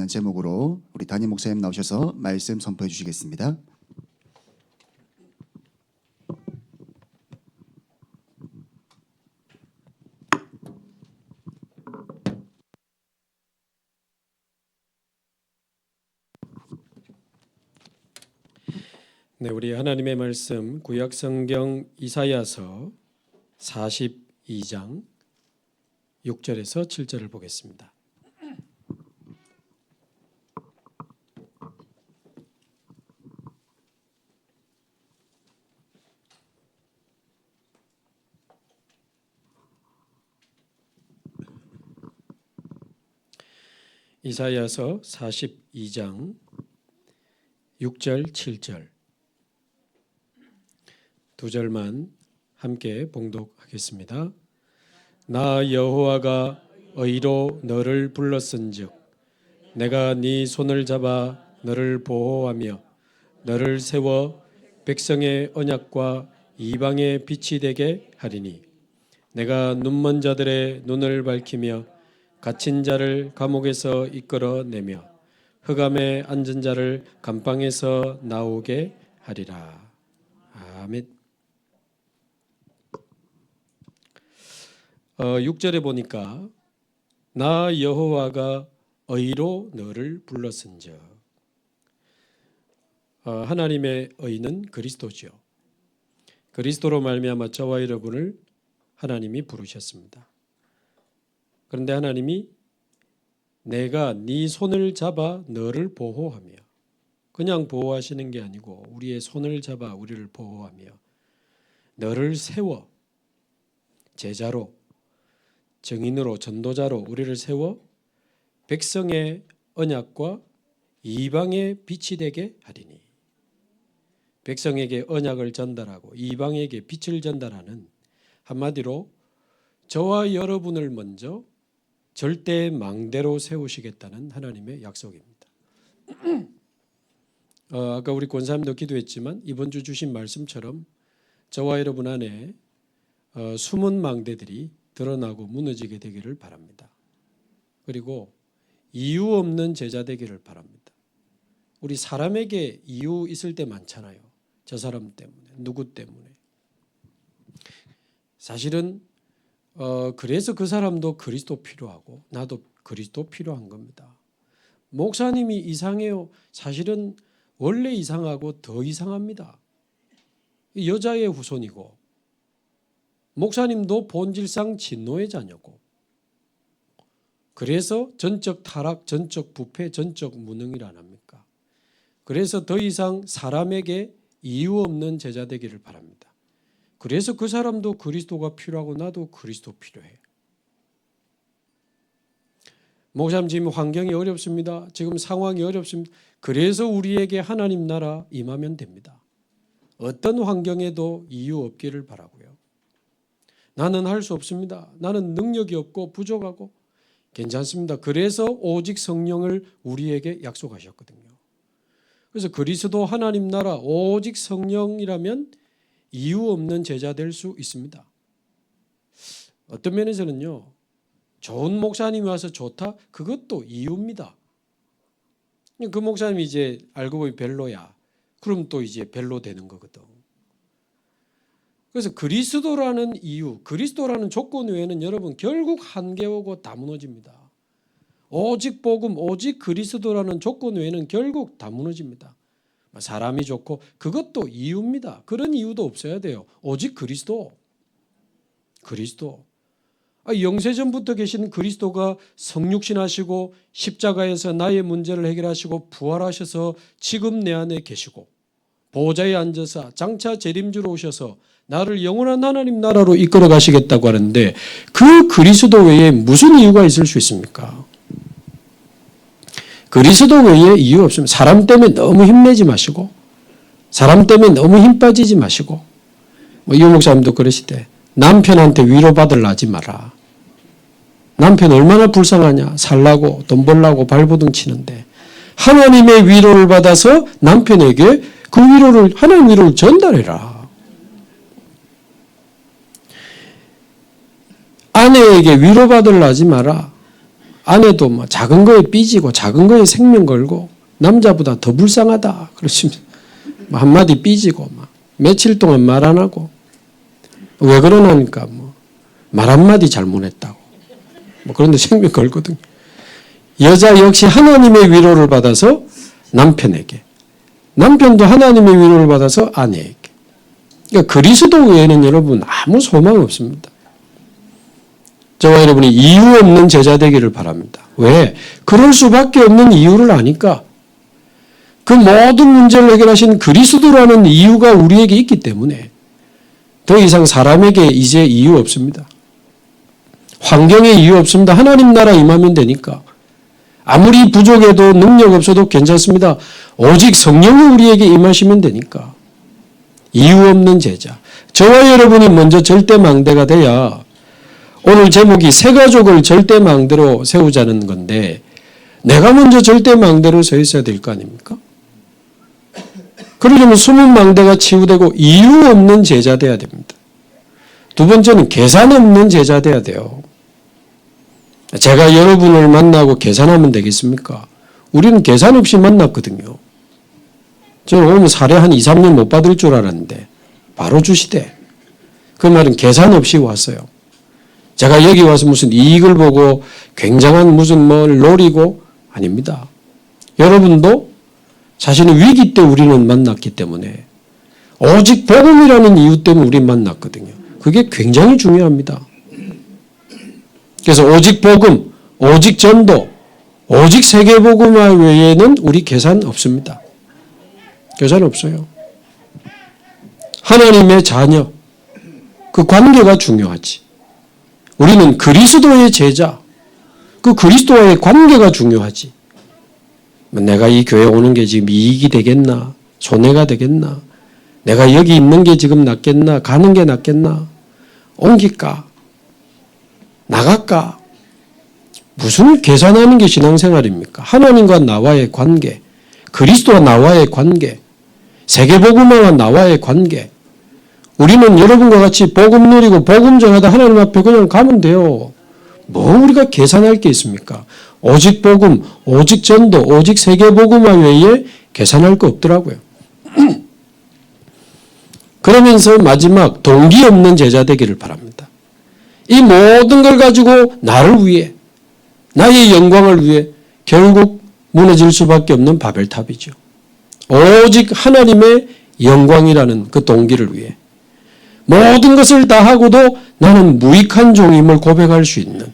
제목으로 우리 담임 목사님 나오셔서 말씀 선포해 주시겠습니다. 네, 우리 하나님의 말씀 구약성경 이사야서 42장 6절에서 7절을 보겠습니다. 이사야서 42장 6절, 7절 두 절만 함께 봉독하겠습니다. 나 여호와가 의로 너를 불렀은즉 내가 네 손을 잡아 너를 보호하며 너를 세워 백성의 언약과 이방의 빛이 되게 하리니 내가 눈먼 자들의 눈을 밝히며 갇힌 자를 감옥에서 이끌어내며 흑암에 앉은 자를 감방에서 나오게 하리라. 아멘. 6절에 보니까 나 여호와가 의로 너를 불렀은즉 하나님의 의는 그리스도죠. 그리스도로 말미암아 저와 여러분을 하나님이 부르셨습니다. 그런데 하나님이 내가 네 손을 잡아 너를 보호하며, 그냥 보호하시는 게 아니고 우리의 손을 잡아 우리를 보호하며 너를 세워 제자로, 증인으로, 전도자로 우리를 세워 백성의 언약과 이방의 빛이 되게 하리니, 백성에게 언약을 전달하고 이방에게 빛을 전달하는, 한마디로 저와 여러분을 먼저 절대 망대로 세우시겠다는 하나님의 약속입니다. 아까 우리 권사님도 기도했지만 이번 주 주신 말씀처럼 저와 여러분 안에 숨은 망대들이 드러나고 무너지게 되기를 바랍니다. 그리고 이유 없는 제자 되기를 바랍니다. 우리 사람에게 이유 있을 때 많잖아요. 저 사람 때문에, 누구 때문에. 사실은 그래서 그 사람도 그리스도 필요하고 나도 그리스도 필요한 겁니다. 목사님이 이상해요. 사실은 원래 이상하고 더 이상합니다. 여자의 후손이고 목사님도 본질상 진노의 자녀고, 그래서 전적 타락, 전적 부패, 전적 무능이라 안 합니까? 그래서 더 이상 사람에게 이유 없는 제자 되기를 바랍니다. 그래서 그 사람도 그리스도가 필요하고 나도 그리스도 필요해. 목사님 지금 환경이 어렵습니다. 지금 상황이 어렵습니다. 그래서 우리에게 하나님 나라 임하면 됩니다. 어떤 환경에도 이유 없기를 바라고요. 나는 할 수 없습니다. 나는 능력이 없고 부족하고 괜찮습니다. 그래서 오직 성령을 우리에게 약속하셨거든요. 그래서 그리스도 하나님 나라 오직 성령이라면 이유 없는 제자 될 수 있습니다. 어떤 면에서는요, 좋은 목사님이 와서 좋다? 그것도 이유입니다. 그 목사님이 이제 알고 보니 별로야. 그럼 또 이제 별로 되는 거거든. 그래서 그리스도라는 이유, 그리스도라는 조건 외에는 여러분 결국 한계 오고 다 무너집니다. 오직 복음, 오직 그리스도라는 조건 외에는 결국 다 무너집니다. 사람이 좋고 그것도 이유입니다. 그런 이유도 없어야 돼요. 오직 그리스도. 영세전부터 계신 그리스도가 성육신하시고 십자가에서 나의 문제를 해결하시고 부활하셔서 지금 내 안에 계시고 보좌에 앉아서 장차 재림주로 오셔서 나를 영원한 하나님 나라로 이끌어 가시겠다고 하는데 그 그리스도 외에 무슨 이유가 있을 수 있습니까? 그리스도 외에 이유 없습니다. 사람 때문에 너무 힘내지 마시고, 사람 때문에 너무 힘 빠지지 마시고, 이 목사님도 그러시대. 남편한테 위로받으려 하지 마라. 남편 얼마나 불쌍하냐. 살라고 돈 벌라고 발버둥 치는데 하나님의 위로를 받아서 남편에게 그 위로를, 하나님 위로를 전달해라. 아내에게 위로받으려 하지 마라. 아내도 뭐 작은 거에 삐지고 작은 거에 생명 걸고 남자보다 더 불쌍하다 그러시면 뭐 한마디 삐지고 막 며칠 동안 말 안 하고 왜 그러나니까 뭐 말 한마디 잘못했다고 뭐 그런데 생명 걸거든요. 여자 역시 하나님의 위로를 받아서 남편에게, 남편도 하나님의 위로를 받아서 아내에게. 그러니까 그리스도 외에는 여러분 아무 소망 없습니다. 저와 여러분이 이유 없는 제자 되기를 바랍니다. 왜? 그럴 수밖에 없는 이유를 아니까. 그 모든 문제를 해결하신 그리스도라는 이유가 우리에게 있기 때문에 더 이상 사람에게 이제 이유 없습니다. 환경에 이유 없습니다. 하나님 나라 임하면 되니까. 아무리 부족해도 능력 없어도 괜찮습니다. 오직 성령이 우리에게 임하시면 되니까. 이유 없는 제자. 저와 여러분이 먼저 절대망대가 돼야 오늘 제목이 새 가족을 절대망대로 세우자는 건데 내가 먼저 절대망대로 서 있어야 될 거 아닙니까? 그러려면 숨은 망대가 치유되고 이유 없는 제자 돼야 됩니다. 두 번째는 계산 없는 제자 돼야 돼요. 제가 여러분을 만나고 계산하면 되겠습니까? 우리는 계산 없이 만났거든요. 저는 오늘 사례 한 2, 3년 못 받을 줄 알았는데 바로 주시대. 그 말은 계산 없이 왔어요. 제가 여기 와서 무슨 이익을 보고 굉장한 무슨 뭘 노리고 아닙니다. 여러분도 자신의 위기 때 우리는 만났기 때문에 오직 복음이라는 이유 때문에 우리 만났거든요. 그게 굉장히 중요합니다. 그래서 오직 복음, 오직 전도, 오직 세계복음화 외에는 우리 계산 없습니다. 계산 없어요. 하나님의 자녀, 그 관계가 중요하지. 우리는 그리스도의 제자, 그 그리스도와의 관계가 중요하지. 내가 이 교회 오는 게 지금 이익이 되겠나? 손해가 되겠나? 내가 여기 있는 게 지금 낫겠나? 가는 게 낫겠나? 옮길까? 나갈까? 무슨 계산하는 게 신앙생활입니까? 하나님과 나와의 관계, 그리스도와 나와의 관계, 세계복음화와 나와의 관계. 우리는 여러분과 같이 복음 누리고 복음 전하다 하나님 앞에 그냥 가면 돼요. 뭐 우리가 계산할 게 있습니까? 오직 복음, 오직 전도, 오직 세계복음화 외에 계산할 거 없더라고요. 그러면서 마지막 동기 없는 제자 되기를 바랍니다. 이 모든 걸 가지고 나를 위해, 나의 영광을 위해 결국 무너질 수밖에 없는 바벨탑이죠. 오직 하나님의 영광이라는 그 동기를 위해 모든 것을 다 하고도 나는 무익한 종임을 고백할 수 있는,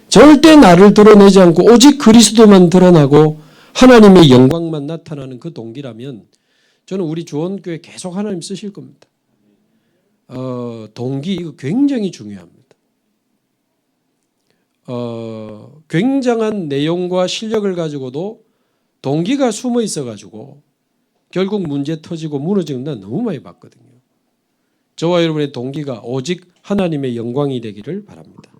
절대 나를 드러내지 않고 오직 그리스도만 드러나고 하나님의 영광만 나타나는 그 동기라면 저는 우리 주원교회 계속 하나님 쓰실 겁니다. 동기 이거 굉장히 중요합니다. 굉장한 내용과 실력을 가지고도 동기가 숨어 있어가지고 결국 문제 터지고 무너지는 난 너무 많이 봤거든요. 저와 여러분의 동기가 오직 하나님의 영광이 되기를 바랍니다.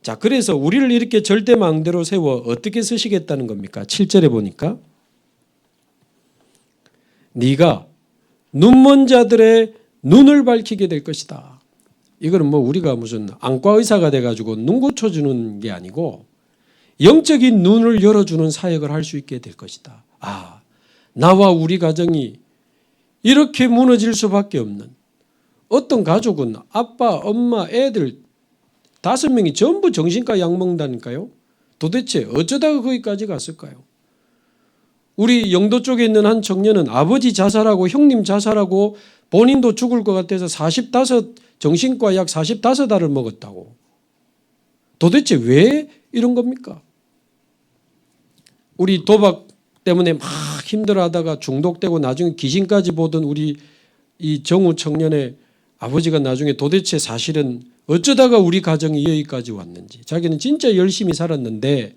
자, 그래서 우리를 이렇게 절대망대로 세워 어떻게 쓰시겠다는 겁니까? 7절에 보니까 네가 눈먼 자들의 눈을 밝히게 될 것이다. 이거는 뭐 우리가 무슨 안과 의사가 돼가지고 눈 고쳐주는 게 아니고 영적인 눈을 열어주는 사역을 할 수 있게 될 것이다. 아, 나와 우리 가정이 이렇게 무너질 수밖에 없는, 어떤 가족은 아빠, 엄마, 애들 5명이 전부 정신과 약 먹는다니까요. 도대체 어쩌다가 거기까지 갔을까요? 우리 영도 쪽에 있는 한 청년은 아버지 자살하고 형님 자살하고 본인도 죽을 것 같아서 45 정신과 약 45알을 먹었다고. 도대체 왜 이런 겁니까? 우리 도박 때문에 막 힘들어하다가 중독되고 나중에 귀신까지 보던 우리 이 정우 청년의 아버지가 나중에 도대체 사실은 어쩌다가 우리 가정이 여기까지 왔는지, 자기는 진짜 열심히 살았는데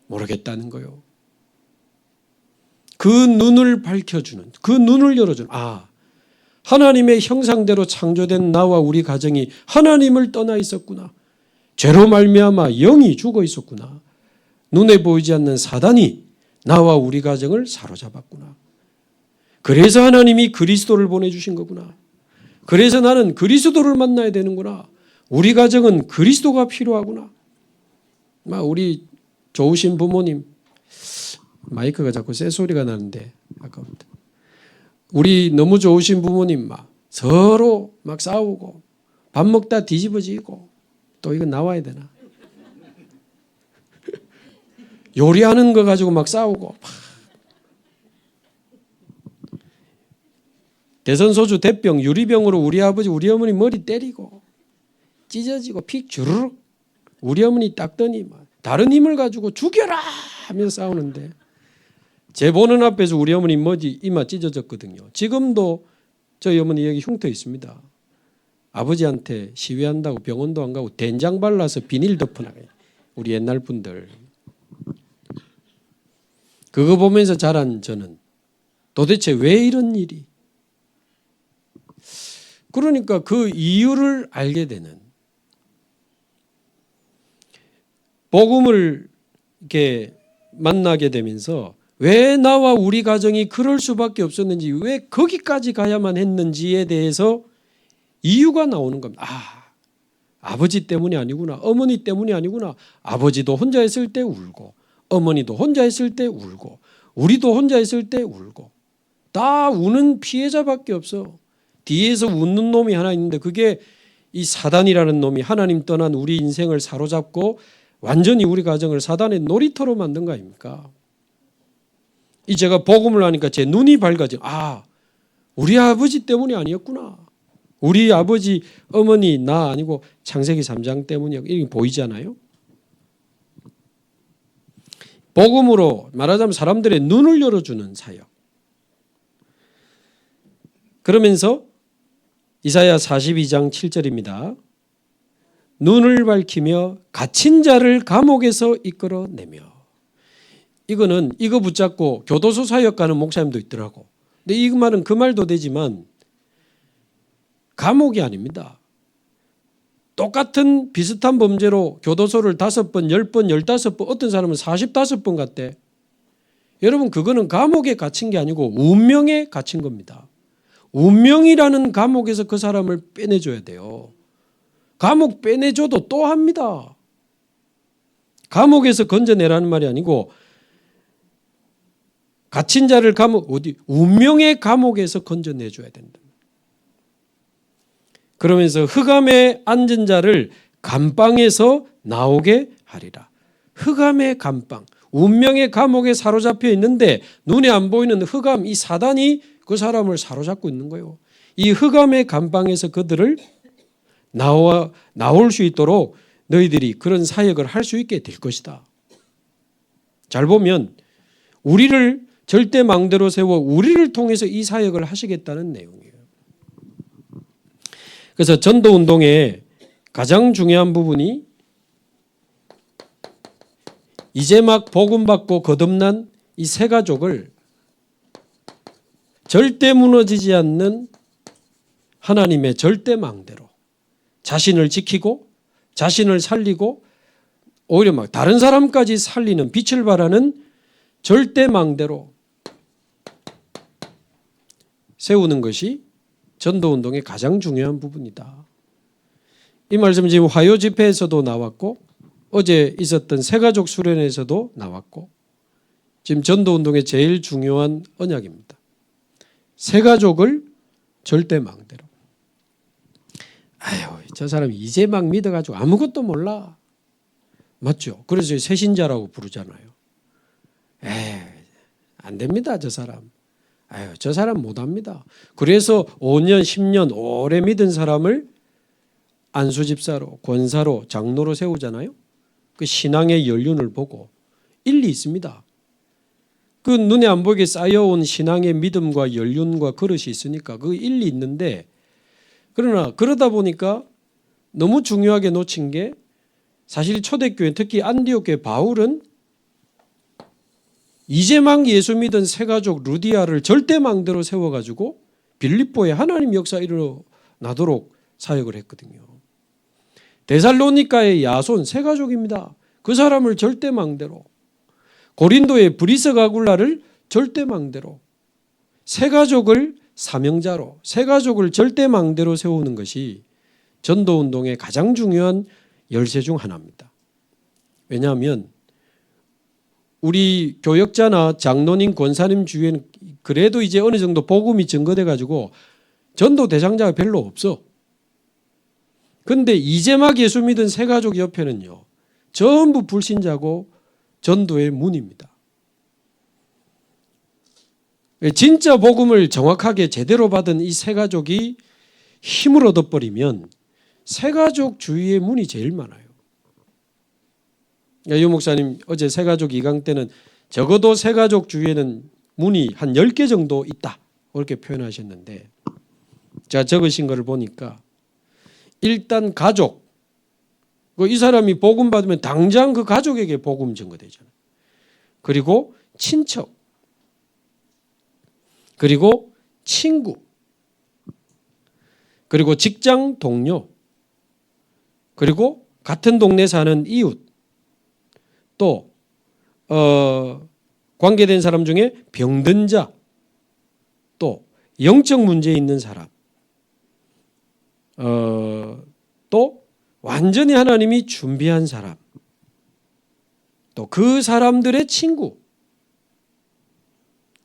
모르겠다는 거예요. 그 눈을 밝혀주는, 그 눈을 열어주는, 아, 하나님의 형상대로 창조된 나와 우리 가정이 하나님을 떠나 있었구나. 죄로 말미암아 영이 죽어 있었구나. 눈에 보이지 않는 사단이 나와 우리 가정을 사로잡았구나. 그래서 하나님이 그리스도를 보내주신 거구나. 그래서 나는 그리스도를 만나야 되는구나. 우리 가정은 그리스도가 필요하구나. 우리 좋으신 부모님, 마이크가 자꾸 쇳소리가 나는데 아까부터. 우리 너무 좋으신 부모님 서로 싸우고 밥 먹다 뒤집어지고, 또 이거 나와야 되나? 요리하는 거 가지고 싸우고. 대선소주 대병 유리병으로 우리 아버지 우리 어머니 머리 때리고 찢어지고 피 주르륵. 우리 어머니 닦더니 다른 힘을 가지고 죽여라 하면서 싸우는데, 제 보는 앞에서 우리 어머니 머리 이마 찢어졌거든요. 지금도 저희 어머니 여기 흉터 있습니다. 아버지한테 시위한다고 병원도 안 가고 된장 발라서 비닐 덮어놔요. 우리 옛날 분들. 그거 보면서 자란 저는 도대체 왜 이런 일이. 그러니까 그 이유를 알게 되는, 복음을 이렇게 만나게 되면서 왜 나와 우리 가정이 그럴 수밖에 없었는지, 왜 거기까지 가야만 했는지에 대해서 이유가 나오는 겁니다. 아버지 때문이 아니구나. 어머니 때문이 아니구나. 아버지도 혼자 있을 때 울고, 어머니도 혼자 있을 때 울고, 우리도 혼자 있을 때 울고, 다 우는 피해자밖에 없어. 뒤에서 웃는 놈이 하나 있는데, 그게 이 사단이라는 놈이 하나님 떠난 우리 인생을 사로잡고 완전히 우리 가정을 사단의 놀이터로 만든 거 아닙니까? 이 제가 복음을 하니까 제 눈이 밝아져. 우리 아버지 때문이 아니었구나. 우리 아버지, 어머니, 나 아니고 창세기 3장 때문이야. 이게 보이잖아요. 복음으로 말하자면 사람들의 눈을 열어주는 사역. 그러면서 이사야 42장 7절입니다. 눈을 밝히며 갇힌 자를 감옥에서 이끌어내며. 이거는 이거 붙잡고 교도소 사역 가는 목사님도 있더라고. 근데 이 말은 그 말도 되지만 감옥이 아닙니다. 똑같은 비슷한 범죄로 교도소를 5번, 10번, 15번, 어떤 사람은 45번 갔대. 여러분, 그거는 감옥에 갇힌 게 아니고 운명에 갇힌 겁니다. 운명이라는 감옥에서 그 사람을 빼내줘야 돼요. 감옥 빼내줘도 또 합니다. 감옥에서 건져내라는 말이 아니고, 갇힌 자를 운명의 감옥에서 건져내줘야 된다. 그러면서 흑암에 앉은 자를 감방에서 나오게 하리라. 흑암의 감방, 운명의 감옥에 사로잡혀 있는데 눈에 안 보이는 흑암, 이 사단이 그 사람을 사로잡고 있는 거예요. 이 흑암의 감방에서 그들을 나올 수 있도록 너희들이 그런 사역을 할 수 있게 될 것이다. 잘 보면 우리를 절대망대로 세워 우리를 통해서 이 사역을 하시겠다는 내용이에요. 그래서 전도운동의 가장 중요한 부분이 이제 막 복음받고 거듭난 이 새 가족을 절대 무너지지 않는 하나님의 절대망대로 자신을 지키고 자신을 살리고 오히려 다른 사람까지 살리는, 빛을 발하는 절대망대로 세우는 것이 전도운동의 가장 중요한 부분이다. 이 말씀은 지금 화요 집회에서도 나왔고 어제 있었던 새가족 수련회에서도 나왔고 지금 전도운동의 제일 중요한 언약입니다. 새가족을 절대망대로. 저 사람이 이제 막 믿어가지고 아무것도 몰라. 맞죠? 그래서 새신자라고 부르잖아요. 안 됩니다, 저 사람. 저 사람 못합니다. 그래서 5년, 10년 오래 믿은 사람을 안수집사로, 권사로, 장로로 세우잖아요. 그 신앙의 연륜을 보고 일리 있습니다. 그 눈에 안 보이게 쌓여온 신앙의 믿음과 연륜과 그릇이 있으니까 그 일리 있는데, 그러나 그러다 보니까 너무 중요하게 놓친 게, 사실 초대교회 특히 안디옥교회 바울은 이제 막 예수 믿은 새가족 루디아를 절대망대로 세워가지고 빌립보에 하나님 역사 일어나도록 사역을 했거든요. 데살로니가의 야손 새가족입니다. 그 사람을 절대망대로, 고린도의 브리스가굴라를 절대망대로, 새가족을 사명자로, 새가족을 절대망대로 세우는 것이 전도운동의 가장 중요한 열쇠 중 하나입니다. 왜냐하면 우리 교역자나 장로님, 권사님 주위에는 그래도 이제 어느 정도 복음이 증거돼 가지고 전도 대상자가 별로 없어. 근데 이제 막 예수 믿은 새가족 옆에는요, 전부 불신자고 전도의 문입니다. 진짜 복음을 정확하게 제대로 받은 이 새가족이 힘을 얻어버리면 새가족 주위의 문이 제일 많아요. 유 목사님 어제 새가족 2강 때는 적어도 새가족 주위에는 문이 한 10개 정도 있다, 그렇게 표현하셨는데, 제가 적으신 것을 보니까 일단 가족, 이 사람이 복음 받으면 당장 그 가족에게 복음 전거되잖아요. 그리고 친척, 그리고 친구, 그리고 직장 동료, 그리고 같은 동네 사는 이웃, 또 관계된 사람 중에 병든 자, 또 영적 문제 있는 사람, 또 완전히 하나님이 준비한 사람, 또 그 사람들의 친구,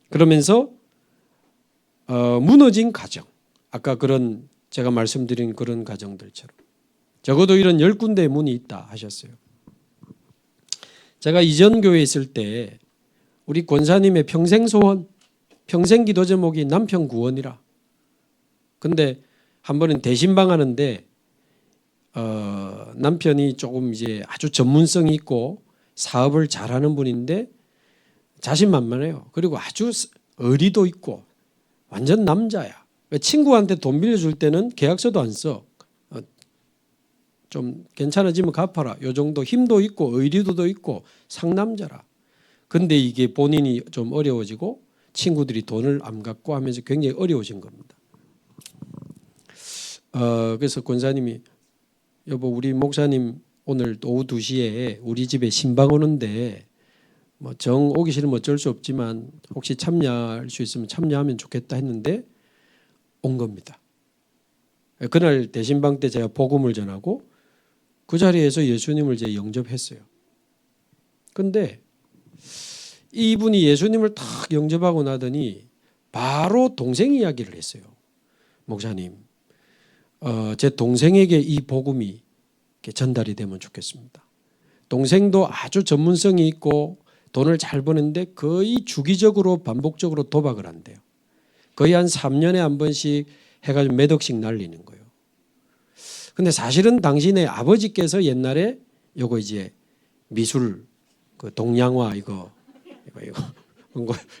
그러면서 무너진 가정, 아까 그런 제가 말씀드린 그런 가정들처럼 적어도 이런 10군데의 문이 있다 하셨어요. 제가 이전 교회에 있을 때 우리 권사님의 평생 소원, 평생 기도 제목이 남편 구원이라. 근데 한 번은 대신방 하는데 남편이 조금 이제 아주 전문성이 있고 사업을 잘하는 분인데 자신만만해요. 그리고 아주 의리도 있고 완전 남자야. 친구한테 돈 빌려줄 때는 계약서도 안 써. 좀 괜찮아지면 갚아라. 요 정도 힘도 있고 의리도 있고 상남자라. 근데 이게 본인이 좀 어려워지고 친구들이 돈을 안 갚고 하면서 굉장히 어려워진 겁니다. 그래서 권사님이 여보 우리 목사님 오늘 오후 2시에 우리 집에 신방 오는데 뭐 정 오기 싫으면 어쩔 수 없지만 혹시 참여할 수 있으면 참여하면 좋겠다 했는데 온 겁니다. 그날 대신방 때 제가 복음을 전하고 그 자리에서 예수님을 제가 영접했어요. 근데 이분이 예수님을 딱 영접하고 나더니 바로 동생 이야기를 했어요. 목사님, 제 동생에게 이 복음이 전달이 되면 좋겠습니다. 동생도 아주 전문성이 있고 돈을 잘 버는데 거의 주기적으로 반복적으로 도박을 한대요. 거의 한 3년에 한 번씩 해가지고 몇 억씩 날리는 거예요. 근데 사실은 당신의 아버지께서 옛날에 요거 이제 미술 그 동양화 이거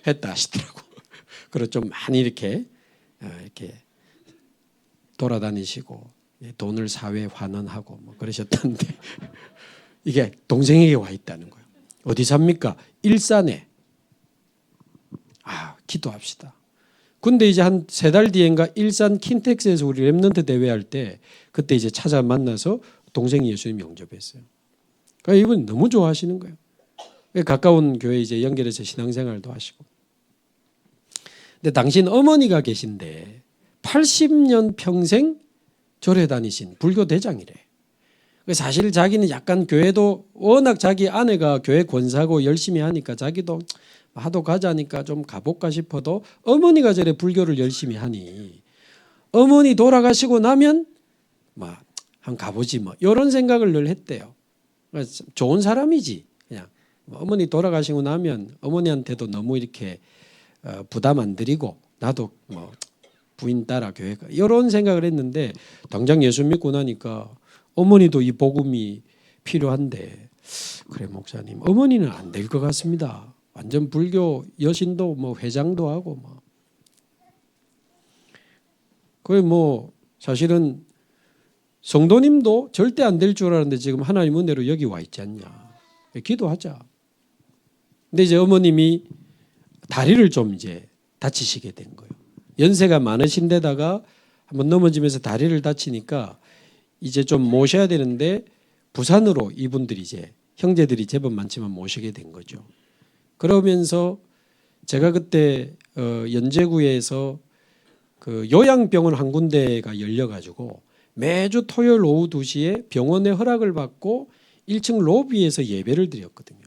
했다 하시더라고. 그리고 좀 많이 이렇게 돌아다니시고 돈을 사회에 환원하고 뭐 그러셨다는데 이게 동생에게 와 있다는 거예요. 어디 삽니까? 일산에. 기도합시다. 근데 이제 한 3달 뒤엔가 일산 킨텍스에서 우리 랩넌트 대회할 때 그때 이제 찾아 만나서 동생이 예수님 영접했어요. 그러니까 이분 너무 좋아하시는 거예요. 가까운 교회 이제 연결해서 신앙생활도 하시고. 근데 당신 어머니가 계신데 80년 평생 절에 다니신 불교 대장이래. 사실 자기는 약간 교회도 워낙 자기 아내가 교회 권사고 열심히 하니까 자기도 하도 가자니까 좀 가볼까 싶어도 어머니가 저래 불교를 열심히 하니 어머니 돌아가시고 나면 막 한번 가보지 뭐 이런 생각을 늘 했대요. 좋은 사람이지. 그냥 어머니 돌아가시고 나면 어머니한테도 너무 이렇게 부담 안 드리고 나도 뭐 부인 따라 교회 가 이런 생각을 했는데 당장 예수 믿고 나니까 어머니도 이 복음이 필요한데 그래 목사님 어머니는 안 될 것 같습니다. 완전 불교 여신도 뭐 회장도 하고 뭐 거의 뭐 사실은 성도님도 절대 안 될 줄 알았는데 지금 하나님 은혜로 여기 와 있지 않냐. 기도하자. 근데 이제 어머님이 다리를 좀 이제 다치시게 된 거예요. 연세가 많으신데다가 한번 넘어지면서 다리를 다치니까 이제 좀 모셔야 되는데 부산으로 이분들이 이제 형제들이 제법 많지만 모시게 된 거죠. 그러면서 제가 그때 연제구에서 그 요양병원 한 군데가 열려가지고 매주 토요일 오후 2시에 병원의 허락을 받고 1층 로비에서 예배를 드렸거든요.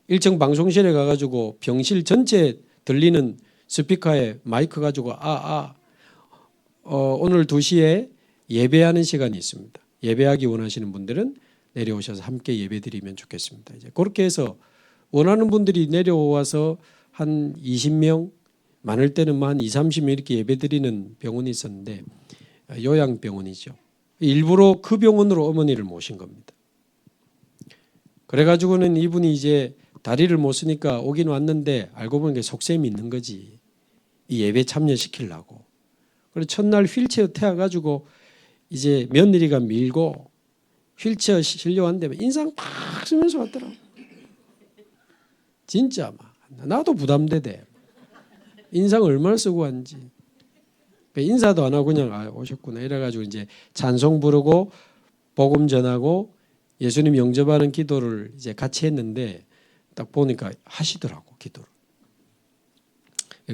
1층 방송실에 가가지고 병실 전체 들리는 스피커에 마이크 가지고 오늘 2시에 예배하는 시간이 있습니다. 예배하기 원하시는 분들은 내려오셔서 함께 예배드리면 좋겠습니다. 이제 그렇게 해서 원하는 분들이 내려와서 한 20명, 많을 때는 뭐 한 20, 30명 이렇게 예배드리는 병원이 있었는데 요양병원이죠. 일부러 그 병원으로 어머니를 모신 겁니다. 그래가지고는 이분이 이제 다리를 못 쓰니까 오긴 왔는데 알고 보니까 속셈이 있는 거지. 이 예배 참여시키려고. 그래서 첫날 휠체어 태워가지고 이제 며느리가 밀고 휠체어 실려왔는데 인상 팍 쓰면서 왔더라고. 진짜 막 나도 부담되대. 인상 얼마나 쓰고 왔는지. 인사도 안 하고 그냥 오셨구나 이래가지고 이제 찬송 부르고 복음 전하고 예수님 영접하는 기도를 이제 같이 했는데 딱 보니까 하시더라고 기도를.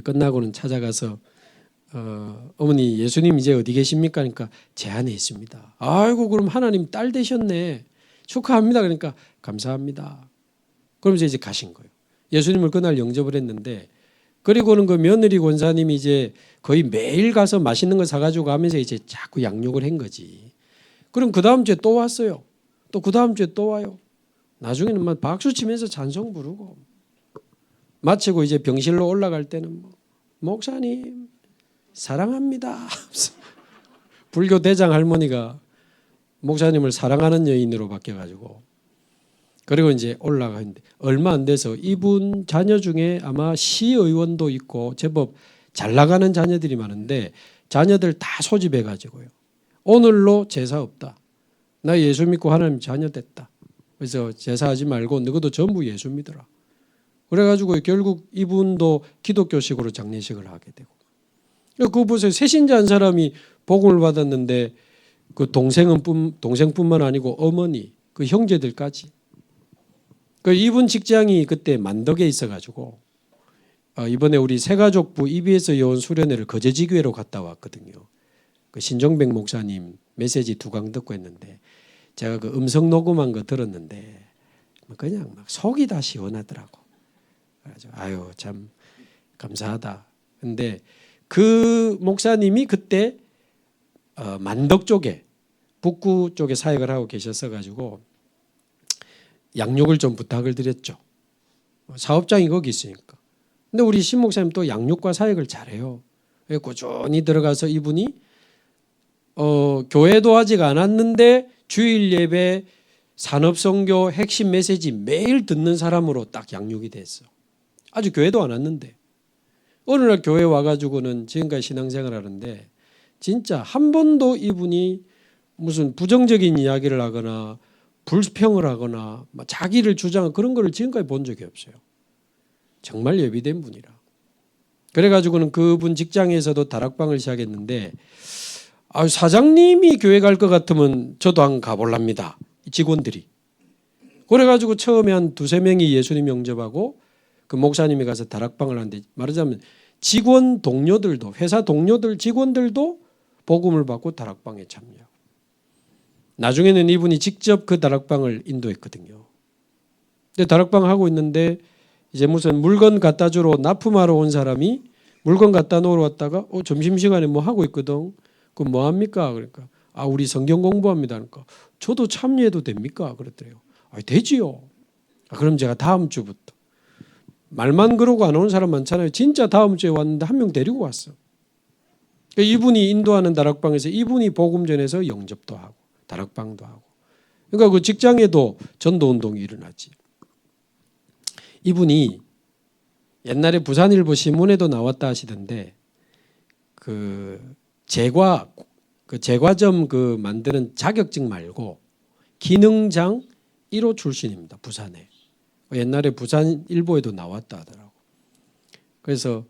끝나고는 찾아가서 어머니 예수님 이제 어디 계십니까? 그러니까 제 안에 있습니다. 아이고 그럼 하나님 딸 되셨네. 축하합니다. 그러니까 감사합니다. 그러면서 이제 가신 거예요. 예수님을 그날 영접을 했는데 그리고는 그 며느리 권사님이 이제 거의 매일 가서 맛있는 거 사가지고 가면서 이제 자꾸 양육을 한 거지. 그럼 그 다음 주에 또 왔어요. 또 그 다음 주에 또 와요. 나중에는 막 박수 치면서 찬송 부르고 마치고 이제 병실로 올라갈 때는 목사님 사랑합니다. 불교 대장 할머니가 목사님을 사랑하는 여인으로 바뀌어가지고 그리고 이제 올라가는데 얼마 안 돼서 이분 자녀 중에 아마 시의원도 있고 제법 잘 나가는 자녀들이 많은데 자녀들 다 소집해가지고요. 오늘로 제사 없다. 나 예수 믿고 하나님 자녀 됐다. 그래서 제사하지 말고 너희도 전부 예수 믿어라. 그래가지고 결국 이분도 기독교식으로 장례식을 하게 되고. 그거 보세요. 새신자 한 사람이 복음을 받았는데 그 동생뿐만 아니고 어머니, 그 형제들까지. 그 이분 직장이 그때 만덕에 있어가지고 이번에 우리 새가족부 EBS 요원 수련회를 거제지교회로 갔다 왔거든요. 그 신종백 목사님 메시지 2강 듣고 했는데 제가 그 음성 녹음한 거 들었는데 그냥 막 속이 다 시원하더라고. 그래서 아유 참 감사하다. 근데 그 목사님이 그때 만덕 쪽에 북구 쪽에 사역을 하고 계셨어 가지고 양육을 좀 부탁을 드렸죠. 사업장이 거기 있으니까. 근데 우리 신 목사님 또 양육과 사역을 잘해요. 꾸준히 들어가서 이분이 교회도 아직 안 왔는데 주일 예배 산업선교 핵심 메시지 매일 듣는 사람으로 딱 양육이 됐어. 아직 교회도 안 왔는데 어느 날 교회 와가지고는 지금까지 신앙생활 하는데 진짜 한 번도 이분이 무슨 부정적인 이야기를 하거나 불평을 하거나 자기를 주장하는 그런 거를 지금까지 본 적이 없어요. 정말 예비된 분이라. 그래가지고는 그분 직장에서도 다락방을 시작했는데 사장님이 교회 갈 것 같으면 저도 한 가볼랍니다. 직원들이. 그래가지고 처음에 한 2-3명이 예수님 영접하고 그 목사님이 가서 다락방을 하는데 말하자면 직원 동료들도 회사 동료들 직원들도 복음을 받고 다락방에 참여하고 나중에는 이분이 직접 그 다락방을 인도했거든요. 근데 다락방 하고 있는데 이제 무슨 물건 갖다 주러 납품하러 온 사람이 물건 갖다 놓으러 왔다가 점심시간에 뭐 하고 있거든. 그럼 뭐 합니까? 그러니까 우리 성경 공부합니다. 그러니까 저도 참여해도 됩니까? 그랬더래요. 되지요. 그럼 제가 다음 주부터. 말만 그러고 안 오는 사람 많잖아요. 진짜 다음 주에 왔는데 한 명 데리고 왔어. 그러니까 이분이 인도하는 다락방에서 이분이 복음 전해서 영접도 하고 다락방도 하고. 그러니까 그 직장에도 전도운동이 일어나지. 이분이 옛날에 부산일보 신문에도 나왔다 하시던데 그 제과점 그 만드는 자격증 말고 기능장 1호 출신입니다. 부산에. 옛날에 부산일보에도 나왔다 하더라고. 그래서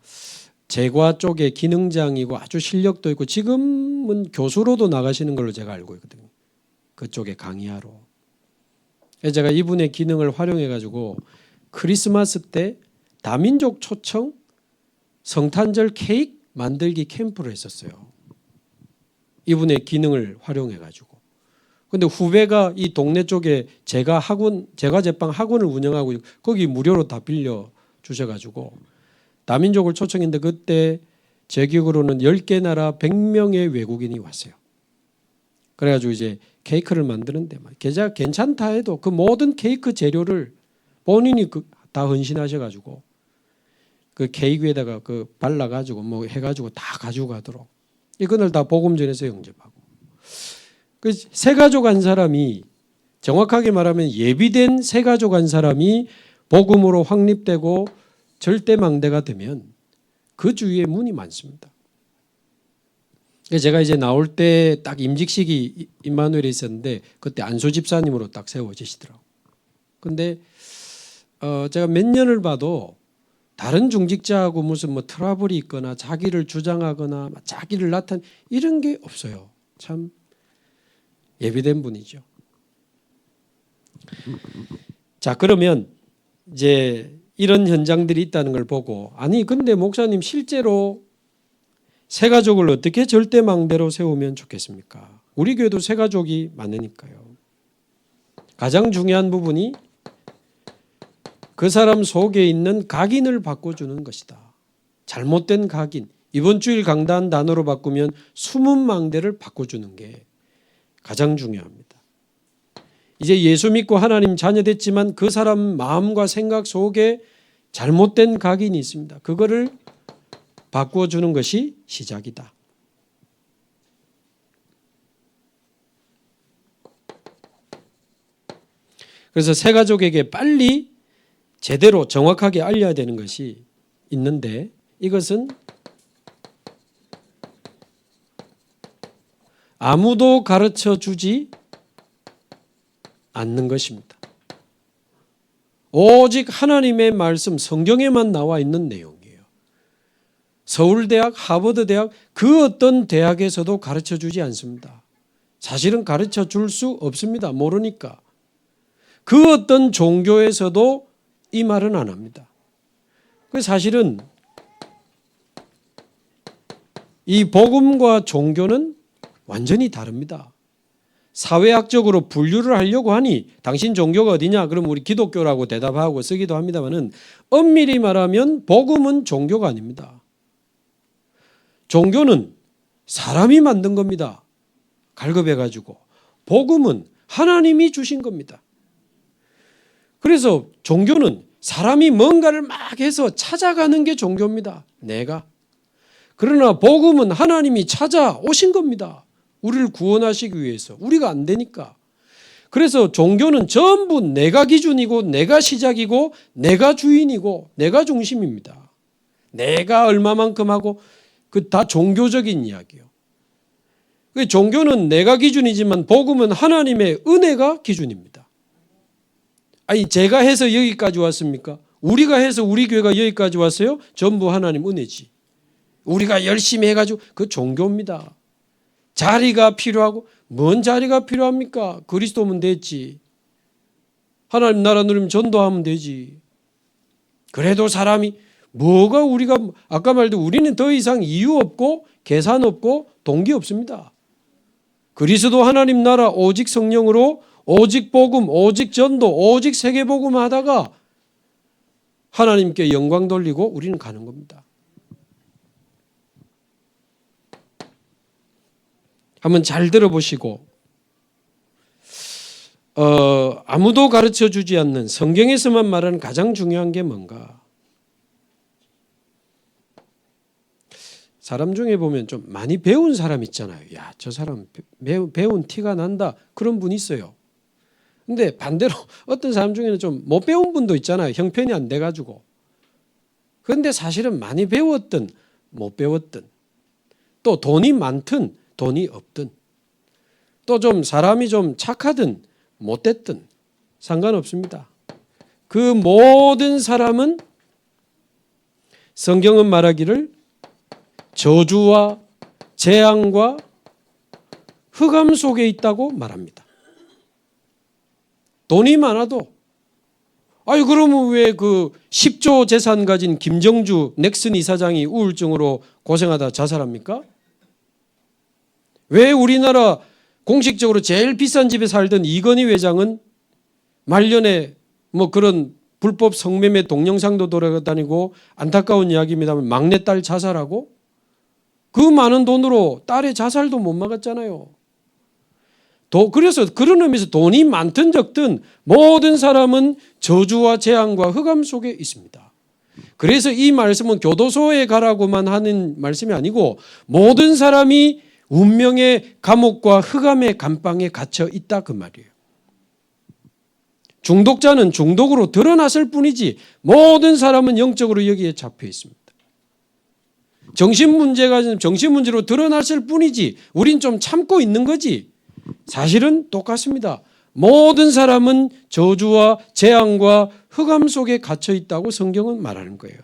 제과 쪽에 기능장이고 아주 실력도 있고 지금은 교수로도 나가시는 걸로 제가 알고 있거든요. 그쪽에 강의하러. 그래서 제가 이분의 기능을 활용해 가지고 크리스마스 때 다민족 초청 성탄절 케이크 만들기 캠프를 했었어요. 이분의 기능을 활용해 가지고. 근데 후배가 이 동네 쪽에 제가 제빵 학원을 운영하고 거기 무료로 다 빌려 주셔가지고 다민족을 초청했는데 그때 제 기억으로는 10개 나라 100명의 외국인이 왔어요. 그래가지고 이제 케이크를 만드는데 계좌 괜찮다 해도 그 모든 케이크 재료를 본인이 다 헌신하셔가지고 그 케이크 위에다가 그 발라가지고 뭐 해가지고 다 가지고 가도록 이거를 다 복음전에서 영접하고 그 세 가족 한 사람이 정확하게 말하면 예비된 세 가족 한 사람이 복음으로 확립되고 절대망대가 되면 그 주위에 문이 많습니다. 제가 이제 나올 때 딱 임직식이 임마누엘에 있었는데 그때 안소 집사님으로 딱 세워지시더라고요. 근데 제가 몇 년을 봐도 다른 중직자하고 무슨 뭐 트러블이 있거나 자기를 주장하거나 자기를 이런 게 없어요. 참 예비된 분이죠. 자, 그러면 이제 이런 현장들이 있다는 걸 보고 아니 근데 목사님 실제로 세 가족을 어떻게 절대망대로 세우면 좋겠습니까? 우리 교회도 세 가족이 많으니까요. 가장 중요한 부분이 그 사람 속에 있는 각인을 바꿔주는 것이다. 잘못된 각인. 이번 주일 강단 단어로 바꾸면 숨은 망대를 바꿔주는 게 가장 중요합니다. 이제 예수 믿고 하나님 자녀 됐지만 그 사람 마음과 생각 속에 잘못된 각인이 있습니다. 그거를 바꿔주는 것이 시작이다. 그래서 새 가족에게 빨리 제대로 정확하게 알려야 되는 것이 있는데 이것은 아무도 가르쳐 주지 않는 것입니다. 오직 하나님의 말씀 성경에만 나와 있는 내용이에요. 서울대학, 하버드대학 그 어떤 대학에서도 가르쳐 주지 않습니다. 사실은 가르쳐 줄 수 없습니다. 모르니까. 그 어떤 종교에서도 이 말은 안 합니다. 사실은 이 복음과 종교는 완전히 다릅니다. 사회학적으로 분류를 하려고 하니 당신 종교가 어디냐? 그럼 우리 기독교라고 대답하고 쓰기도 합니다만은 엄밀히 말하면 복음은 종교가 아닙니다. 종교는 사람이 만든 겁니다. 갈급해가지고. 복음은 하나님이 주신 겁니다. 그래서 종교는 사람이 뭔가를 막 해서 찾아가는 게 종교입니다. 내가. 그러나 복음은 하나님이 찾아오신 겁니다. 우리를 구원하시기 위해서. 우리가 안 되니까. 그래서 종교는 전부 내가 기준이고 내가 시작이고 내가 주인이고 내가 중심입니다. 내가 얼마만큼 하고 그 다 종교적인 이야기예요. 종교는 내가 기준이지만 복음은 하나님의 은혜가 기준입니다. 아니 제가 해서 여기까지 왔습니까? 우리가 해서 우리 교회가 여기까지 왔어요? 전부 하나님 은혜지. 우리가 열심히 해가지고 그 종교입니다. 자리가 필요하고 뭔 자리가 필요합니까? 그리스도면 됐지. 하나님 나라 누리면 전도하면 되지. 그래도 사람이 뭐가 우리가 아까 말도 우리는 더 이상 이유 없고 계산 없고 동기 없습니다. 그리스도 하나님 나라 오직 성령으로 오직 복음 오직 전도 오직 세계복음 하다가 하나님께 영광 돌리고 우리는 가는 겁니다. 한번 잘 들어보시고 아무도 가르쳐주지 않는 성경에서만 말하는 가장 중요한 게 뭔가? 사람 중에 보면 좀 많이 배운 사람 있잖아요. 야, 저 사람 배운 티가 난다. 그런 분 있어요. 근데 반대로 어떤 사람 중에는 좀 못 배운 분도 있잖아요. 형편이 안 돼가지고. 그런데 사실은 많이 배웠든 못 배웠든 또 돈이 많든 돈이 없든 또 좀 사람이 좀 착하든 못됐든 상관없습니다. 그 모든 사람은 성경은 말하기를 저주와 재앙과 흑암 속에 있다고 말합니다. 돈이 많아도 아유 그러면 왜 그 10조 재산 가진 김정주 넥슨 이사장이 우울증으로 고생하다 자살합니까? 왜 우리나라 공식적으로 제일 비싼 집에 살던 이건희 회장은 말년에 뭐 그런 불법 성매매 동영상도 돌아다니고 안타까운 이야기입니다만 막내딸 자살하고 그 많은 돈으로 딸의 자살도 못 막았잖아요. 그래서 그런 의미에서 돈이 많든 적든 모든 사람은 저주와 재앙과 흑암 속에 있습니다. 그래서 이 말씀은 교도소에 가라고만 하는 말씀이 아니고 모든 사람이 운명의 감옥과 흑암의 감방에 갇혀 있다 그 말이에요. 중독자는 중독으로 드러났을 뿐이지 모든 사람은 영적으로 여기에 잡혀 있습니다. 정신문제가 정신문제로 드러났을 뿐이지 우린 좀 참고 있는 거지 사실은 똑같습니다. 모든 사람은 저주와 재앙과 흑암 속에 갇혀 있다고 성경은 말하는 거예요.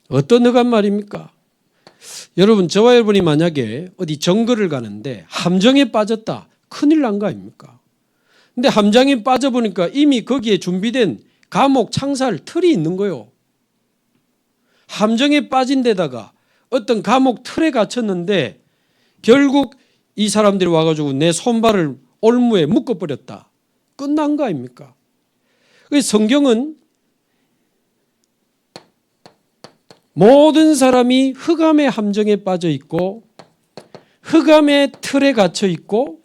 어떤 흑암 말입니까? 여러분 저와 여러분이 만약에 어디 정글을 가는데 함정에 빠졌다. 큰일 난 거 아닙니까? 근데 함정에 빠져보니까 이미 거기에 준비된 감옥 창살 틀이 있는 거예요. 함정에 빠진 데다가 어떤 감옥 틀에 갇혔는데 결국 이 사람들이 와가지고 내 손발을 올무에 묶어버렸다. 끝난 거 아닙니까? 성경은 모든 사람이 흑암의 함정에 빠져 있고 흑암의 틀에 갇혀 있고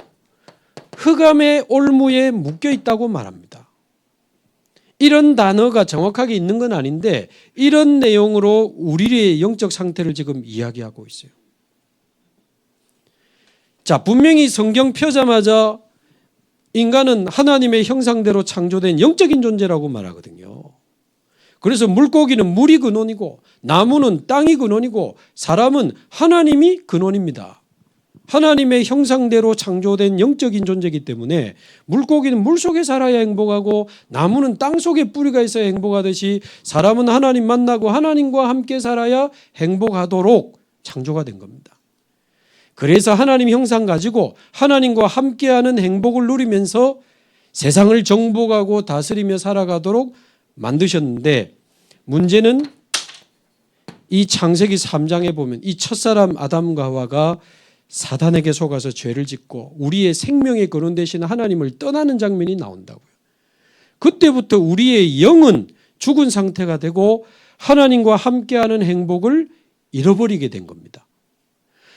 흑암의 올무에 묶여 있다고 말합니다. 이런 단어가 정확하게 있는 건 아닌데 이런 내용으로 우리의 영적 상태를 지금 이야기하고 있어요. 자, 분명히 성경 펴자마자 인간은 하나님의 형상대로 창조된 영적인 존재라고 말하거든요. 그래서 물고기는 물이 근원이고 나무는 땅이 근원이고 사람은 하나님이 근원입니다. 하나님의 형상대로 창조된 영적인 존재이기 때문에 물고기는 물속에 살아야 행복하고 나무는 땅속에 뿌리가 있어야 행복하듯이 사람은 하나님 만나고 하나님과 함께 살아야 행복하도록 창조가 된 겁니다. 그래서 하나님 형상 가지고 하나님과 함께하는 행복을 누리면서 세상을 정복하고 다스리며 살아가도록 만드셨는데 문제는 이 창세기 3장에 보면 이 첫사람 아담과 하와가 사단에게 속아서 죄를 짓고 우리의 생명의 근원 되신 하나님을 떠나는 장면이 나온다고요. 그때부터 우리의 영은 죽은 상태가 되고 하나님과 함께하는 행복을 잃어버리게 된 겁니다.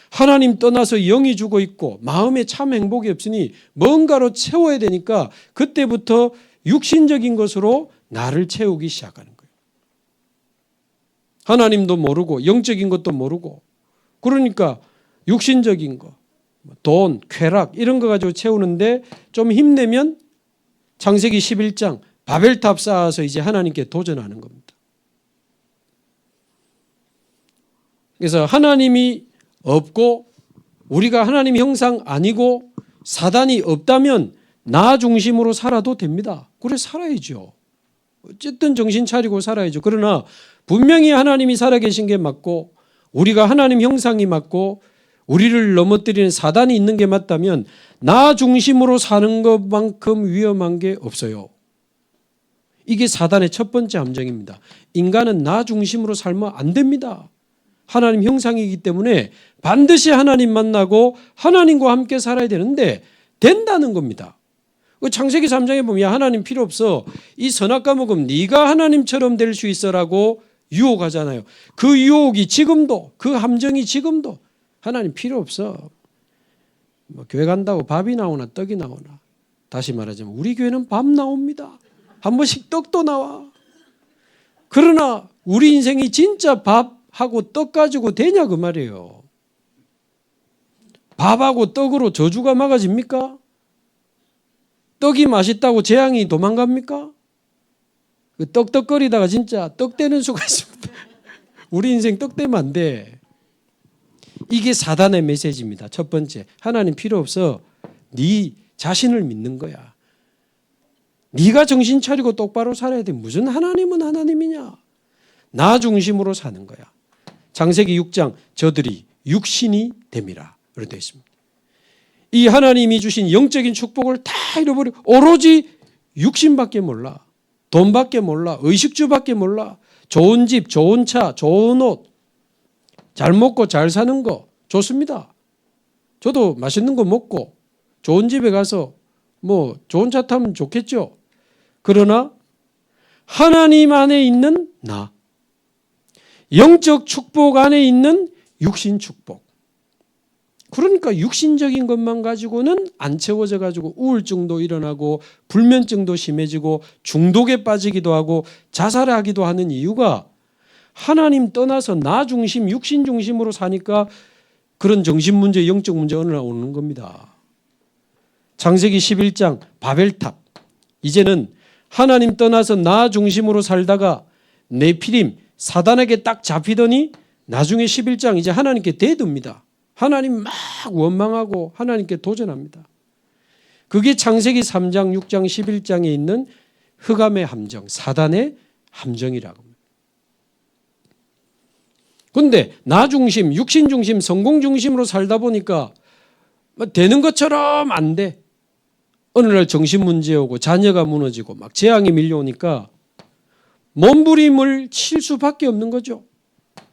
하나님 떠나서 영이 죽어 있고 마음에 참 행복이 없으니 뭔가로 채워야 되니까 그때부터 육신적인 것으로 나를 채우기 시작하는 거예요. 하나님도 모르고 영적인 것도 모르고 그러니까 육신적인 거, 돈, 쾌락 이런 거 가지고 채우는데 좀 힘내면 창세기 11장 바벨탑 쌓아서 이제 하나님께 도전하는 겁니다. 그래서 하나님이 없고 우리가 하나님 형상 아니고 사단이 없다면 나 중심으로 살아도 됩니다. 그래 살아야죠. 어쨌든 정신 차리고 살아야죠. 그러나 분명히 하나님이 살아계신 게 맞고 우리가 하나님 형상이 맞고 우리를 넘어뜨리는 사단이 있는 게 맞다면 나 중심으로 사는 것만큼 위험한 게 없어요. 이게 사단의 첫 번째 함정입니다. 인간은 나 중심으로 살면 안 됩니다. 하나님 형상이기 때문에 반드시 하나님 만나고 하나님과 함께 살아야 되는데 된다는 겁니다. 창세기 3장에 보면 야 하나님 필요 없어. 이 선악과 먹으면 네가 하나님처럼 될 수 있어라고 유혹하잖아요. 그 유혹이 지금도 그 함정이 지금도 하나님 필요 없어. 뭐 교회 간다고 밥이 나오나 떡이 나오나. 다시 말하자면 우리 교회는 밥 나옵니다. 한 번씩 떡도 나와. 그러나 우리 인생이 진짜 밥하고 떡 가지고 되냐 그 말이에요. 밥하고 떡으로 저주가 막아집니까? 떡이 맛있다고 재앙이 도망갑니까? 그 떡떡거리다가 진짜 떡 되는 수가 있습니다. 우리 인생 떡 되면 안 돼. 이게 사단의 메시지입니다. 첫 번째, 하나님 필요 없어. 네 자신을 믿는 거야. 네가 정신 차리고 똑바로 살아야 돼. 무슨 하나님은 하나님이냐. 나 중심으로 사는 거야. 창세기 6장 저들이 육신이 됨이라 그렇게 되어 있습니다. 이 하나님이 주신 영적인 축복을 다 잃어버리고 오로지 육신밖에 몰라. 돈밖에 몰라. 의식주밖에 몰라. 좋은 집, 좋은 차, 좋은 옷, 잘 먹고 잘 사는 거 좋습니다. 저도 맛있는 거 먹고 좋은 집에 가서 뭐 좋은 차 타면 좋겠죠. 그러나 하나님 안에 있는 나, 영적 축복 안에 있는 육신 축복. 그러니까 육신적인 것만 가지고는 안 채워져 가지고 우울증도 일어나고 불면증도 심해지고 중독에 빠지기도 하고 자살하기도 하는 이유가 하나님 떠나서 나 중심, 육신 중심으로 사니까 그런 정신 문제, 영적 문제 어느 날 오는 겁니다. 창세기 11장 바벨탑. 이제는 하나님 떠나서 나 중심으로 살다가 네피림 사단에게 딱 잡히더니 나중에 11장 이제 하나님께 대듭니다. 하나님 막 원망하고 하나님께 도전합니다. 그게 창세기 3장, 6장, 11장에 있는 흑암의 함정, 사단의 함정이라고 합니다. 그런데 나 중심, 육신 중심, 성공 중심으로 살다 보니까 되는 것처럼 안 돼. 어느 날 정신 문제 오고 자녀가 무너지고 막 재앙이 밀려오니까 몸부림을 칠 수밖에 없는 거죠.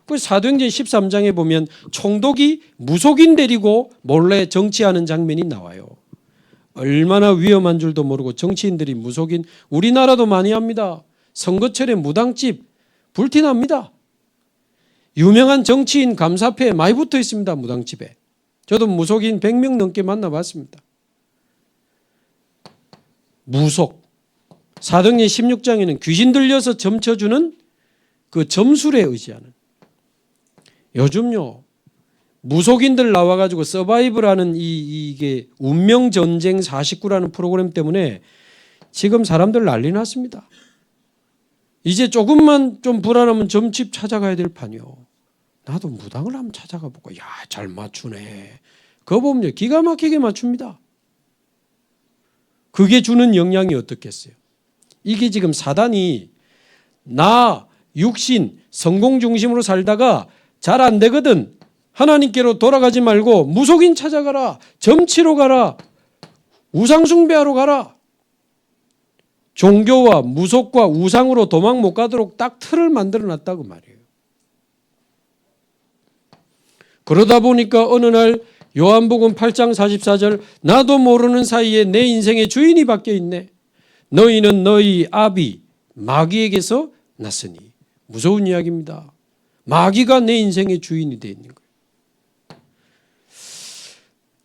그 사도행전 13장에 보면 총독이 무속인 데리고 몰래 정치하는 장면이 나와요. 얼마나 위험한 줄도 모르고 정치인들이 무속인, 우리나라도 많이 합니다. 선거철에 무당집 불티납니다. 유명한 정치인 감사패 많이 붙어 있습니다. 무당집에. 저도 무속인 100명 넘게 만나봤습니다. 무속. 사도행전 16장에는 귀신 들려서 점쳐주는 그 점술에 의지하는. 요즘요 무속인들 나와가지고 서바이벌하는 이게 운명전쟁 49라는 프로그램 때문에 지금 사람들 난리 났습니다. 이제 조금만 좀 불안하면 점집 찾아가야 될 판이요. 나도 무당을 한번 찾아가 보고 야, 잘 맞추네. 그거 보면 기가 막히게 맞춥니다. 그게 주는 영향이 어떻겠어요? 이게 지금 사단이 나, 육신, 성공 중심으로 살다가 잘 안 되거든. 하나님께로 돌아가지 말고 무속인 찾아가라. 점치러 가라. 우상숭배하러 가라. 종교와 무속과 우상으로 도망 못 가도록 딱 틀을 만들어 놨다고 말이에요. 그러다 보니까 어느 날 요한복음 8장 44절 나도 모르는 사이에 내 인생의 주인이 바뀌어 있네. 너희는 너희 아비 마귀에게서 났으니. 무서운 이야기입니다. 마귀가 내 인생의 주인이 되어 있는 거예요.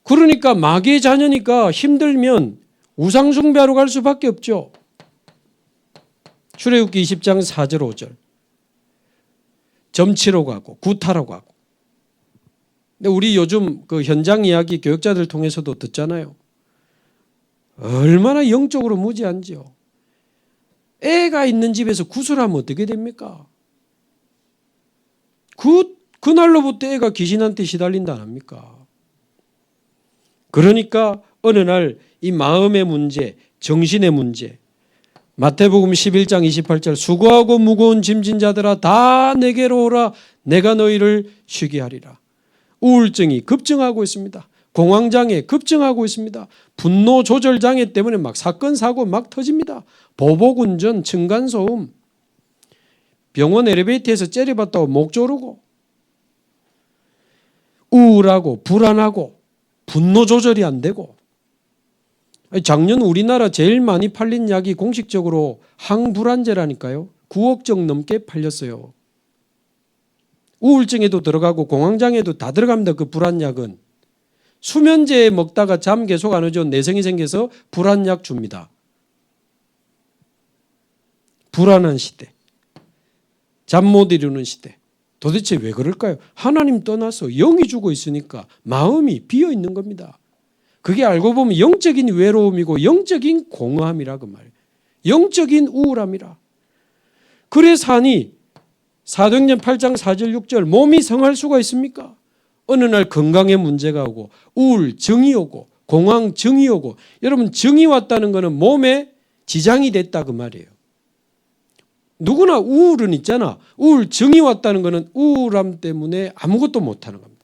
그러니까 마귀의 자녀니까 힘들면 우상숭배하러 갈 수밖에 없죠. 출애굽기 20장 4절 5절 점치러 가고 구타러 가고. 근데 우리 요즘 그 현장 이야기 교육자들 통해서도 듣잖아요. 얼마나 영적으로 무지한지요. 애가 있는 집에서 구슬하면 어떻게 됩니까? 그날로부터 애가 귀신한테 시달린다 안 합니까? 그러니까 어느 날 이 마음의 문제, 정신의 문제, 마태복음 11장 28절 수고하고 무거운 짐진 자들아 다 내게로 오라 내가 너희를 쉬게 하리라. 우울증이 급증하고 있습니다. 공황장애 급증하고 있습니다. 분노 조절 장애 때문에 막 사건 사고 막 터집니다. 보복운전, 층간소음, 병원 엘리베이터에서 째려봤다고 목 조르고 우울하고 불안하고 분노 조절이 안 되고. 작년 우리나라 제일 많이 팔린 약이 공식적으로 항불안제라니까요. 9억 정 넘게 팔렸어요. 우울증에도 들어가고 공황장애도 다 들어갑니다. 그 불안약은. 수면제 먹다가 잠 계속 안 오죠. 내성이 생겨서 불안약 줍니다. 불안한 시대. 잠 못 이루는 시대. 도대체 왜 그럴까요? 하나님 떠나서 영이 주고 있으니까 마음이 비어 있는 겁니다. 그게 알고 보면 영적인 외로움이고 영적인 공허함이라 그 말이에요. 영적인 우울함이라. 그래서 하니 사도행전 8장 4절 6절 몸이 성할 수가 있습니까? 어느 날 건강에 문제가 오고 우울증이 오고 공황증이 오고. 여러분 증이 왔다는 것은 몸에 지장이 됐다 그 말이에요. 누구나 우울은 있잖아. 우울증이 왔다는 것은 우울함 때문에 아무것도 못하는 겁니다.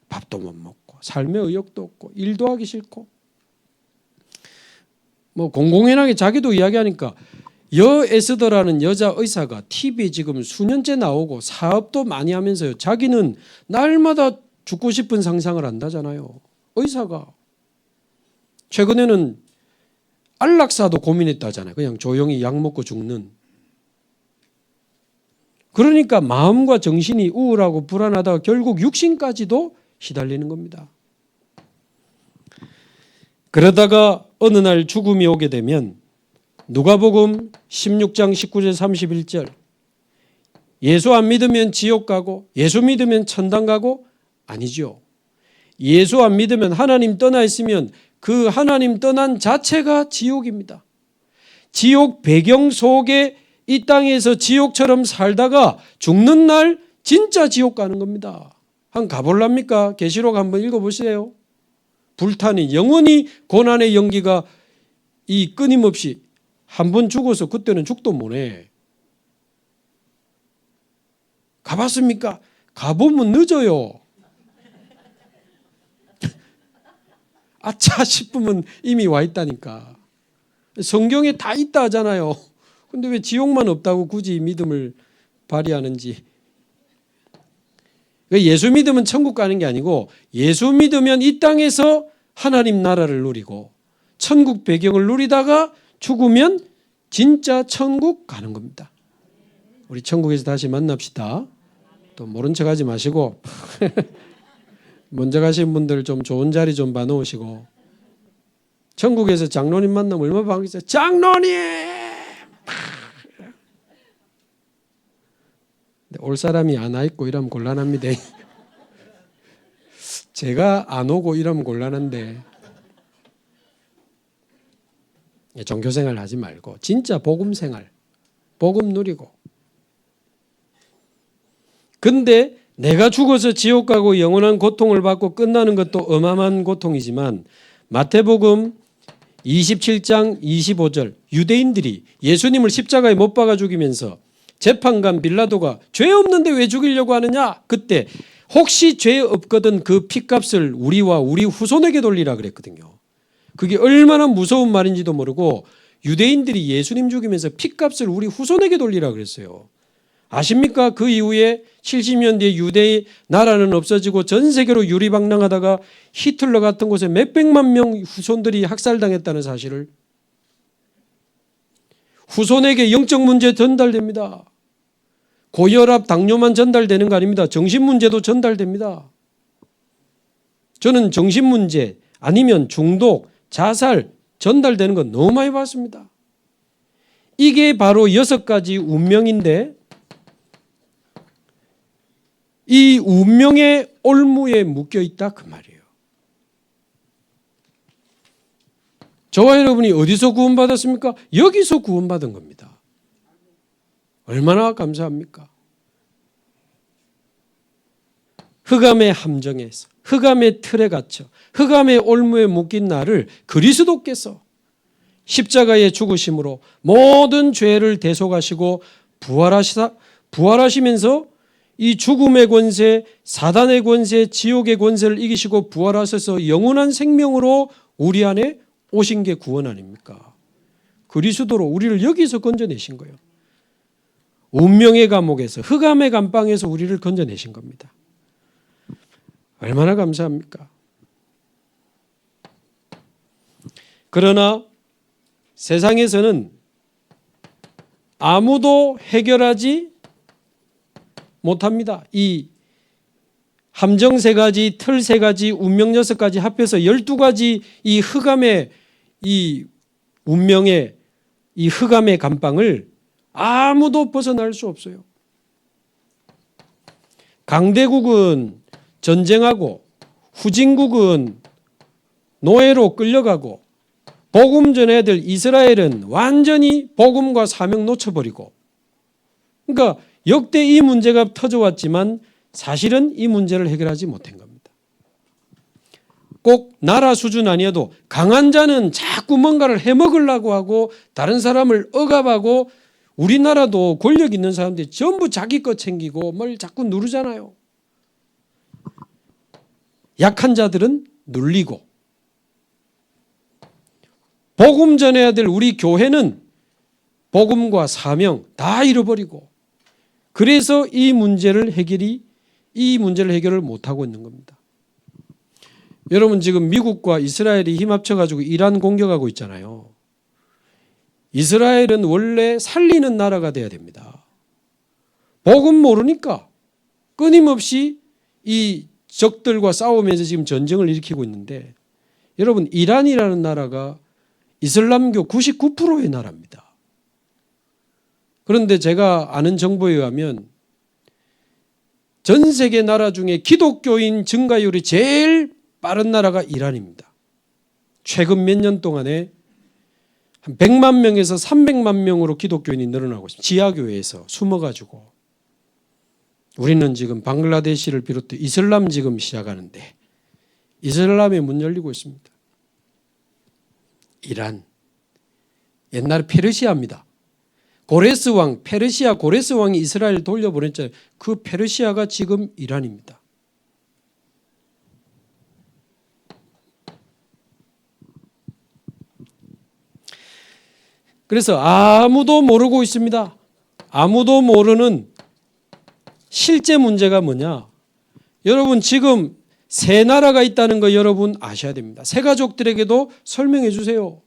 밥도 못 먹고 삶의 의욕도 없고 일도 하기 싫고 뭐 공공연하게 자기도 이야기하니까 에스더라는 여자 의사가 TV에 지금 수년째 나오고 사업도 많이 하면서요. 자기는 날마다 죽고 싶은 상상을 한다잖아요. 의사가. 최근에는 안락사도 고민했다잖아요. 그냥 조용히 약 먹고 죽는. 그러니까 마음과 정신이 우울하고 불안하다가 결국 육신까지도 시달리는 겁니다. 그러다가 어느 날 죽음이 오게 되면 누가복음 16장 19절 31절 예수 안 믿으면 지옥 가고 예수 믿으면 천당 가고 아니죠. 예수 안 믿으면 하나님 떠나 있으면 그 하나님 떠난 자체가 지옥입니다. 지옥 배경 속에 이 땅에서 지옥처럼 살다가 죽는 날 진짜 지옥 가는 겁니다. 한번 가볼랍니까? 계시록 한번 읽어보세요. 불타는 영원히 고난의 연기가 이 끊임없이 한 번 죽어서 그때는 죽도 못해. 가봤습니까? 가보면 늦어요. 아차 싶으면 이미 와 있다니까. 성경에 다 있다 하잖아요. 근데 왜 지옥만 없다고 굳이 믿음을 발휘하는지. 예수 믿으면 천국 가는 게 아니고 예수 믿으면 이 땅에서 하나님 나라를 누리고 천국 배경을 누리다가 죽으면 진짜 천국 가는 겁니다. 우리 천국에서 다시 만납시다. 또 모른 척 하지 마시고 먼저 가신 분들 좀 좋은 자리 좀 봐놓으시고 천국에서 장로님 만나면 얼마나 반갑겠어요. 장로님! 올 사람이 안 와 있고 이러면 곤란합니다. 제가 안 오고 이러면 곤란한데 종교생활 하지 말고 진짜 복음생활, 복음 누리고. 근데 내가 죽어서 지옥 가고 영원한 고통을 받고 끝나는 것도 어마어마한 고통이지만 마태복음 27장 25절 유대인들이 예수님을 십자가에 못 박아 죽이면서 재판관 빌라도가 죄 없는데 왜 죽이려고 하느냐? 그때 혹시 죄 없거든 그 핏값을 우리와 우리 후손에게 돌리라 그랬거든요. 그게 얼마나 무서운 말인지도 모르고 유대인들이 예수님 죽이면서 핏값을 우리 후손에게 돌리라 그랬어요. 아십니까? 그 이후에 70년 뒤에 유대의 나라는 없어지고 전 세계로 유리방랑하다가 히틀러 같은 곳에 몇백만 명 후손들이 학살당했다는 사실을. 후손에게 영적 문제 전달됩니다. 고혈압, 당뇨만 전달되는 거 아닙니다. 정신 문제도 전달됩니다. 저는 정신 문제 아니면 중독, 자살 전달되는 건 너무 많이 봤습니다. 이게 바로 6가지 운명인데 이 운명의 올무에 묶여 있다 그 말이에요. 저와 여러분이 어디서 구원받았습니까? 여기서 구원받은 겁니다. 얼마나 감사합니까? 흑암의 함정에서 흑암의 틀에 갇혀 흑암의 올무에 묶인 나를 그리스도께서 십자가의 죽으심으로 모든 죄를 대속하시고 부활하시면서 이 죽음의 권세, 사단의 권세, 지옥의 권세를 이기시고 부활하셔서 영원한 생명으로 우리 안에 오신 게 구원 아닙니까? 그리스도로 우리를 여기서 건져내신 거예요. 운명의 감옥에서 흑암의 감방에서 우리를 건져내신 겁니다. 얼마나 감사합니까? 그러나 세상에서는 아무도 해결하지 못합니다. 이 함정 3가지, 틀 3가지, 운명 6가지 합해서 12가지 이 흑암의 이 운명의 이 흑암의 감방을 아무도 벗어날 수 없어요. 강대국은 전쟁하고 후진국은 노예로 끌려가고 복음 전해야 될 이스라엘은 완전히 복음과 사명 놓쳐버리고, 그러니까 역대 이 문제가 터져왔지만 사실은 이 문제를 해결하지 못한 겁니다. 꼭 나라 수준 아니어도 강한 자는 자꾸 뭔가를 해먹으려고 하고 다른 사람을 억압하고, 우리나라도 권력 있는 사람들이 전부 자기 것 챙기고 뭘 자꾸 누르잖아요. 약한 자들은 눌리고, 복음 전해야 될 우리 교회는 복음과 사명 다 잃어버리고 그래서 이 문제를 해결을 못하고 있는 겁니다. 여러분 지금 미국과 이스라엘이 힘합쳐가지고 이란 공격하고 있잖아요. 이스라엘은 원래 살리는 나라가 돼야 됩니다. 복음 모르니까 끊임없이 이 적들과 싸우면서 지금 전쟁을 일으키고 있는데 여러분 이란이라는 나라가 이슬람교 99%의 나라입니다. 그런데 제가 아는 정보에 의하면 전 세계 나라 중에 기독교인 증가율이 제일 빠른 나라가 이란입니다. 최근 몇 년 동안에 한 100만 명에서 300만 명으로 기독교인이 늘어나고 있습니다. 지하교회에서 숨어가지고. 우리는 지금 방글라데시를 비롯해 이슬람 지금 시작하는데 이슬람에 문 열리고 있습니다. 이란. 옛날에 페르시아입니다. 고레스 왕, 페르시아 고레스 왕이 이스라엘을 돌려보냈잖아요. 그 페르시아가 지금 이란입니다. 그래서 아무도 모르고 있습니다. 아무도 모르는 실제 문제가 뭐냐? 여러분 지금 세 나라가 있다는 거 여러분 아셔야 됩니다. 세 가족들에게도 설명해 주세요.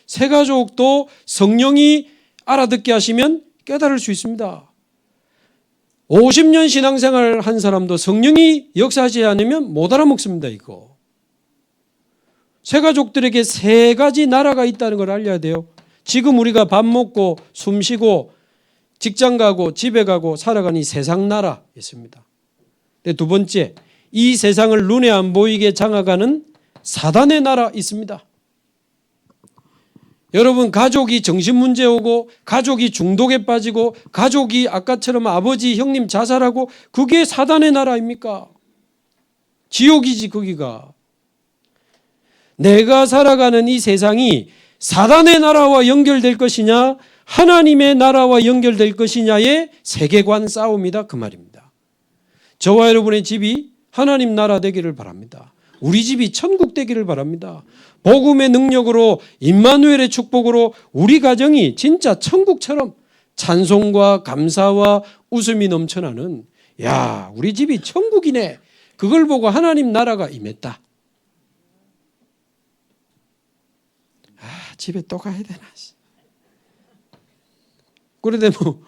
세 가족도 성령이 알아듣게 하시면 깨달을 수 있습니다. 50년 신앙생활 한 사람도 성령이 역사하지 않으면 못 알아먹습니다. 이거. 세 가족들에게 세 가지 나라가 있다는 걸 알려야 돼요. 지금 우리가 밥 먹고 숨 쉬고 직장 가고 집에 가고 살아가는 이 세상 나라 있습니다. 두 번째, 이 세상을 눈에 안 보이게 장악하는 사단의 나라 있습니다. 여러분 가족이 정신문제 오고 가족이 중독에 빠지고 가족이 아까처럼 아버지 형님 자살하고 그게 사단의 나라입니까? 지옥이지 거기가. 내가 살아가는 이 세상이 사단의 나라와 연결될 것이냐 하나님의 나라와 연결될 것이냐의 세계관 싸움이다 그 말입니다. 저와 여러분의 집이 하나님 나라 되기를 바랍니다. 우리 집이 천국 되기를 바랍니다. 복음의 능력으로 임마누엘의 축복으로 우리 가정이 진짜 천국처럼 찬송과 감사와 웃음이 넘쳐나는 야 우리 집이 천국이네. 그걸 보고 하나님 나라가 임했다. 집에 또 가야 되나. 그런데 뭐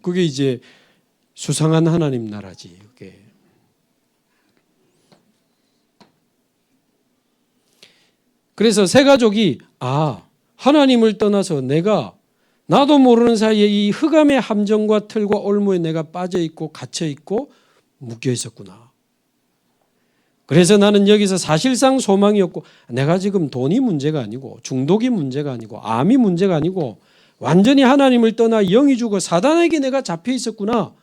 그게 이제 수상한 하나님 나라지. 그게. 그래서 세 가족이 하나님을 떠나서 내가 나도 모르는 사이에 이 흑암의 함정과 틀과 올무에 내가 빠져 있고 갇혀 있고 묶여 있었구나. 그래서 나는 여기서 사실상 소망이 없고 내가 지금 돈이 문제가 아니고 중독이 문제가 아니고 암이 문제가 아니고 완전히 하나님을 떠나 영이 죽어 사단에게 내가 잡혀 있었구나.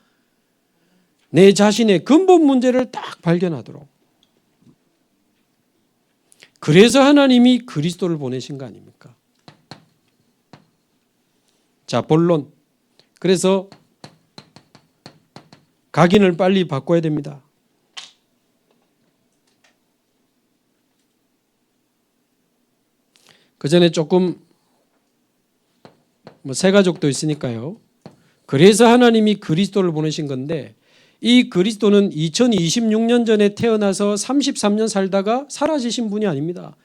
내 자신의 근본 문제를 딱 발견하도록. 그래서 하나님이 그리스도를 보내신 거 아닙니까? 자, 본론. 그래서 각인을 빨리 바꿔야 됩니다. 그 전에 조금 세 가족도 있으니까요. 그래서 하나님이 그리스도를 보내신 건데 이 그리스도는 2026년 전에 태어나서 33년 살다가 사라지신 분이 아닙니다.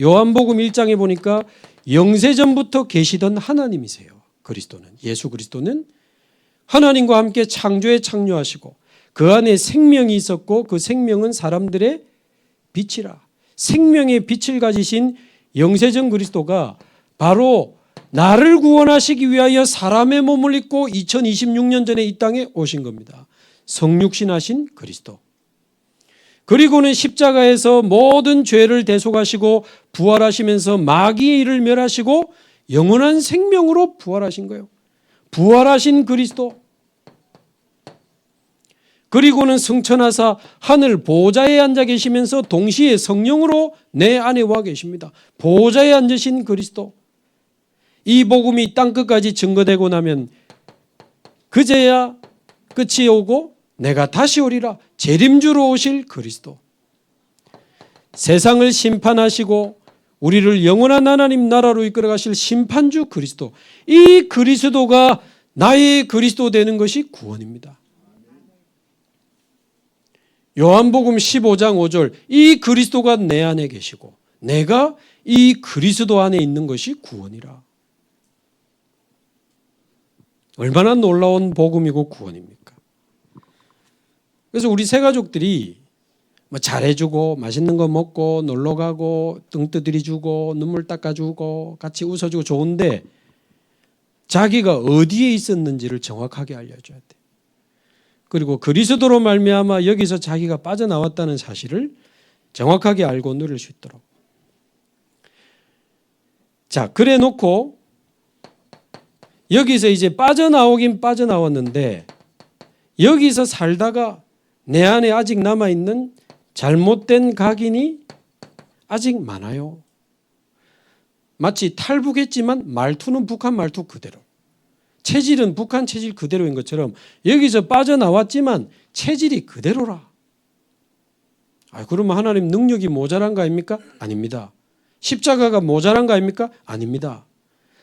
요한복음 1장에 보니까 영세전부터 계시던 하나님이세요. 그리스도는 예수 그리스도는 하나님과 함께 창조에 창조하시고 그 안에 생명이 있었고 그 생명은 사람들의 빛이라. 생명의 빛을 가지신 영세전 그리스도가 바로 나를 구원하시기 위하여 사람의 몸을 입고 2026년 전에 이 땅에 오신 겁니다. 성육신하신 그리스도. 그리고는 십자가에서 모든 죄를 대속하시고 부활하시면서 마귀의 일을 멸하시고 영원한 생명으로 부활하신 거예요. 부활하신 그리스도. 그리고는 승천하사 하늘 보좌에 앉아 계시면서 동시에 성령으로 내 안에 와 계십니다. 보좌에 앉으신 그리스도. 이 복음이 땅끝까지 증거되고 나면 그제야 끝이 오고 내가 다시 오리라. 재림주로 오실 그리스도. 세상을 심판하시고 우리를 영원한 하나님 나라로 이끌어 가실 심판주 그리스도, 이 그리스도가 나의 그리스도 되는 것이 구원입니다. 요한복음 15장 5절, 이 그리스도가 내 안에 계시고 내가 이 그리스도 안에 있는 것이 구원이라. 얼마나 놀라운 복음이고 구원입니까? 그래서 우리 새 가족들이 뭐 잘해주고 맛있는 거 먹고 놀러 가고 등 두드려주고 눈물 닦아주고 같이 웃어주고 좋은데 자기가 어디에 있었는지를 정확하게 알려줘야 돼. 그리고 그리스도로 말미암아 여기서 자기가 빠져나왔다는 사실을 정확하게 알고 누릴 수 있도록. 자, 그래 놓고 여기서 이제 빠져나오긴 빠져나왔는데 여기서 살다가 내 안에 아직 남아있는 잘못된 각인이 아직 많아요. 마치 탈북했지만 말투는 북한 말투 그대로, 체질은 북한 체질 그대로인 것처럼 여기서 빠져나왔지만 체질이 그대로라. 그러면 하나님 능력이 모자란 거 아닙니까? 아닙니다. 십자가가 모자란 거 아닙니까? 아닙니다.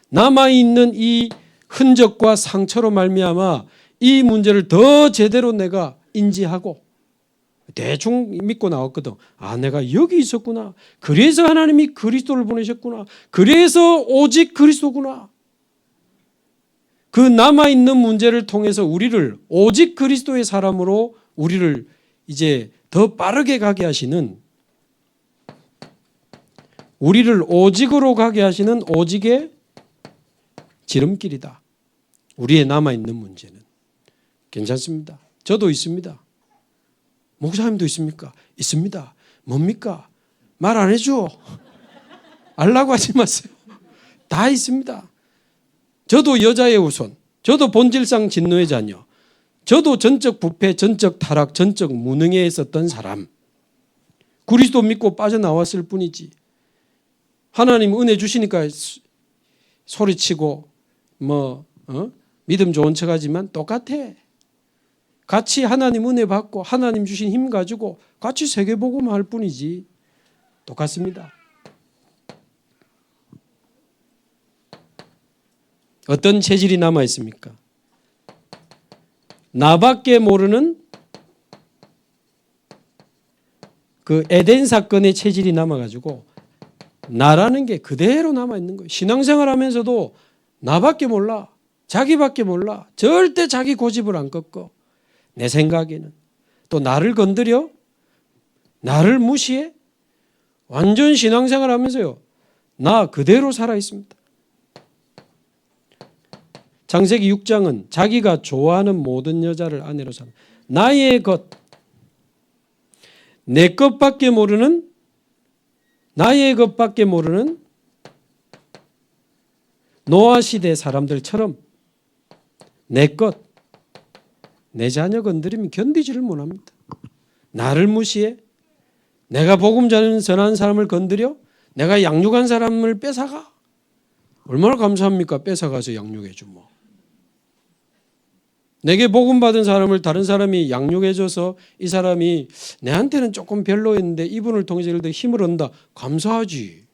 남아있는 이 흔적과 상처로 말미암아 이 문제를 더 제대로 내가 인지하고 대충 믿고 나왔거든. 내가 여기 있었구나. 그래서 하나님이 그리스도를 보내셨구나. 그래서 오직 그리스도구나. 그 남아있는 문제를 통해서 우리를 오직 그리스도의 사람으로 우리를 이제 더 빠르게 가게 하시는, 우리를 오직으로 가게 하시는 오직의 지름길이다. 우리의 남아있는 문제는. 괜찮습니다. 저도 있습니다. 목사님도 있습니까? 있습니다. 뭡니까? 말 안 해줘. 알라고 하지 마세요. 다 있습니다. 저도 여자의 후손, 저도 본질상 진노의 자녀, 저도 전적 부패, 전적 타락, 전적 무능에 있었던 사람. 그리스도 믿고 빠져나왔을 뿐이지. 하나님 은혜 주시니까 소리치고 믿음 좋은 척하지만 똑같아. 같이 하나님 은혜 받고 하나님 주신 힘 가지고 같이 세계복음 할 뿐이지. 똑같습니다. 어떤 체질이 남아 있습니까? 나밖에 모르는 그 에덴 사건의 체질이 남아가지고 나라는 게 그대로 남아 있는 거예요. 신앙생활 하면서도 나밖에 몰라, 자기밖에 몰라, 절대 자기 고집을 안 꺾어. 내 생각에는. 또 나를 건드려? 나를 무시해? 완전 신앙생활 하면서요, 나 그대로 살아 있습니다. 창세기 6장은 자기가 좋아하는 모든 여자를 아내로 삼아 나의 것, 내 것밖에 모르는, 나의 것밖에 모르는 노아 시대 사람들처럼 내 것, 내 자녀 건드리면 견디지를 못합니다. 나를 무시해? 내가 복음 전하는 사람을 건드려? 내가 양육한 사람을 뺏어가? 얼마나 감사합니까? 뺏어가서 양육해주면. 내게 복음 받은 사람을 다른 사람이 양육해줘서 이 사람이 내한테는 조금 별로였는데 이분을 통해서 예를 들어 힘을 얻는다. 감사하지.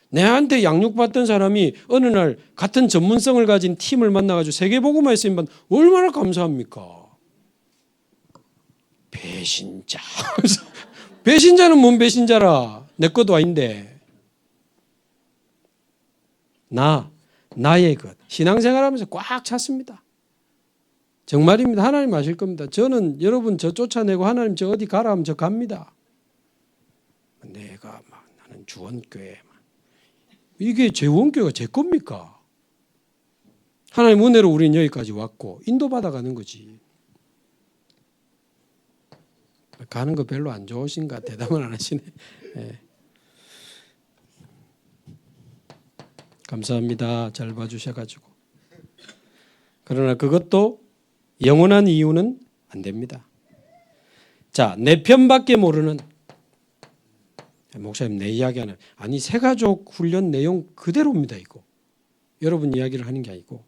내한테 양육받던 사람이 어느 날 같은 전문성을 가진 팀을 만나가지고 세계복음화에 쓰임받 얼마나 감사합니까? 배신자. 배신자는 뭔 배신자라. 내 것도 아닌데. 나의 것. 신앙생활하면서 꽉 찼습니다. 정말입니다. 하나님 아실 겁니다. 저는 여러분 저 쫓아내고 하나님 저 어디 가라 하면 저 갑니다. 내가 막 나는 주원교회 이게 제 원교회가 제 겁니까? 하나님 은혜로 우리는 여기까지 왔고 인도받아 가는 거지. 가는 거 별로 안 좋으신가 대답을 안 하시네. 네. 감사합니다. 잘 봐주셔가지고. 그러나 그것도 영원한 이유는 안 됩니다. 자, 내 편밖에 모르는, 목사님 내 이야기 하나, 아니 새가족 훈련 내용 그대로입니다. 이거 여러분 이야기를 하는 게 아니고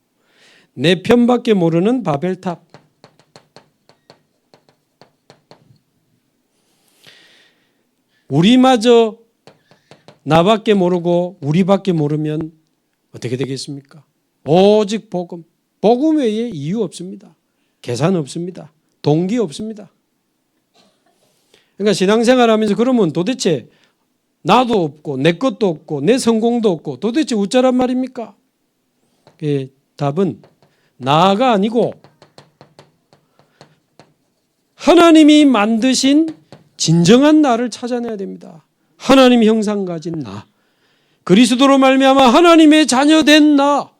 내 편밖에 모르는 바벨탑. 우리마저 나밖에 모르고 우리밖에 모르면 어떻게 되겠습니까? 오직 복음. 복음 외에 이유 없습니다. 계산 없습니다. 동기 없습니다. 그러니까 신앙생활하면서 그러면 도대체 나도 없고 내 것도 없고 내 성공도 없고 도대체 어쩌란 말입니까? 답은 나가 아니고 하나님이 만드신 진정한 나를 찾아내야 됩니다. 하나님 형상 가진 나, 그리스도로 말미암아 하나님의 자녀된 나,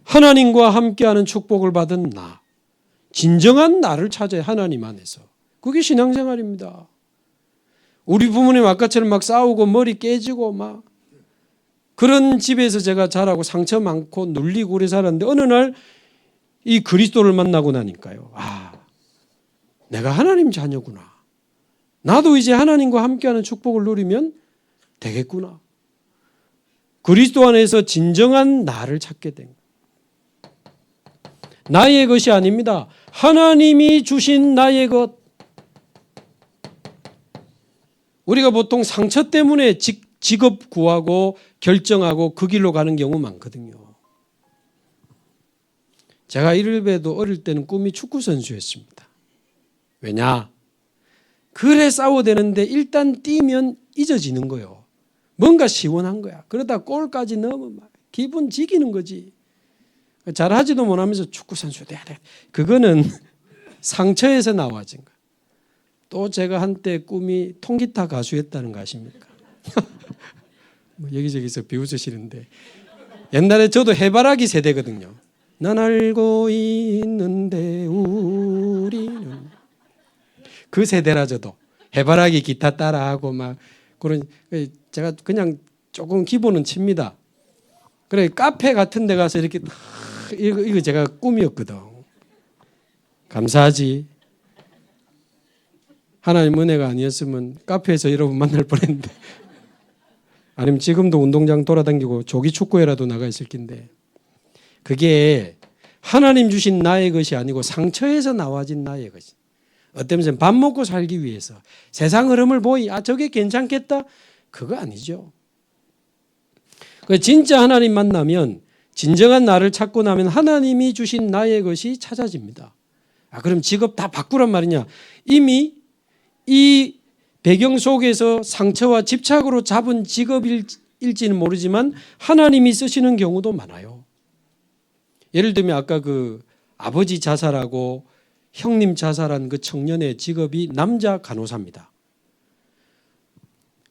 하나님과 함께하는 축복을 받은 나, 진정한 나를 찾아야 하나님 안에서. 그게 신앙생활입니다. 우리 부모님 아까처럼 막 싸우고 머리 깨지고 막 그런 집에서 제가 자라고 상처 많고 눌리고 그래 살았는데 어느 날 이 그리스도를 만나고 나니까요. 내가 하나님 자녀구나. 나도 이제 하나님과 함께하는 축복을 누리면 되겠구나. 그리스도 안에서 진정한 나를 찾게 된 거예요. 나의 것이 아닙니다. 하나님이 주신 나의 것. 우리가 보통 상처 때문에 직업 구하고 결정하고 그 길로 가는 경우 많거든요. 제가 이를배도 어릴 때는 꿈이 축구선수였습니다. 왜냐? 그래 싸워대는데 일단 뛰면 잊어지는 거예요. 뭔가 시원한 거야. 그러다 골까지 넣으면 막 기분 지기는 거지. 잘하지도 못하면서 축구선수 돼야 돼. 그거는 상처에서 나와진 거야. 또 제가 한때 꿈이 통기타 가수였다는 거 아십니까? 여기저기서 비웃으시는데 옛날에 저도 해바라기 세대거든요. 난 알고 있는데 우리는 그 세대라. 저도 해바라기 기타 따라하고 막 그런, 제가 그냥 조금 기본은 칩니다. 그래 카페 같은 데 가서 이렇게 이거 제가 꿈이었거든. 감사하지. 하나님 은혜가 아니었으면 카페에서 여러분 만날 뻔했는데, 아니면 지금도 운동장 돌아다니고 조기 축구회라도 나가 있을 텐데, 그게 하나님 주신 나의 것이 아니고 상처에서 나와진 나의 것이. 어떤 면에서 밥 먹고 살기 위해서 세상 흐름을 보이 저게 괜찮겠다? 그거 아니죠. 진짜 하나님 만나면, 진정한 나를 찾고 나면 하나님이 주신 나의 것이 찾아집니다. 그럼 직업 다 바꾸란 말이냐? 이미 이 배경 속에서 상처와 집착으로 잡은 직업일지는 모르지만 하나님이 쓰시는 경우도 많아요. 예를 들면 아까 그 아버지 자살하고 형님 자살한 그 청년의 직업이 남자 간호사입니다.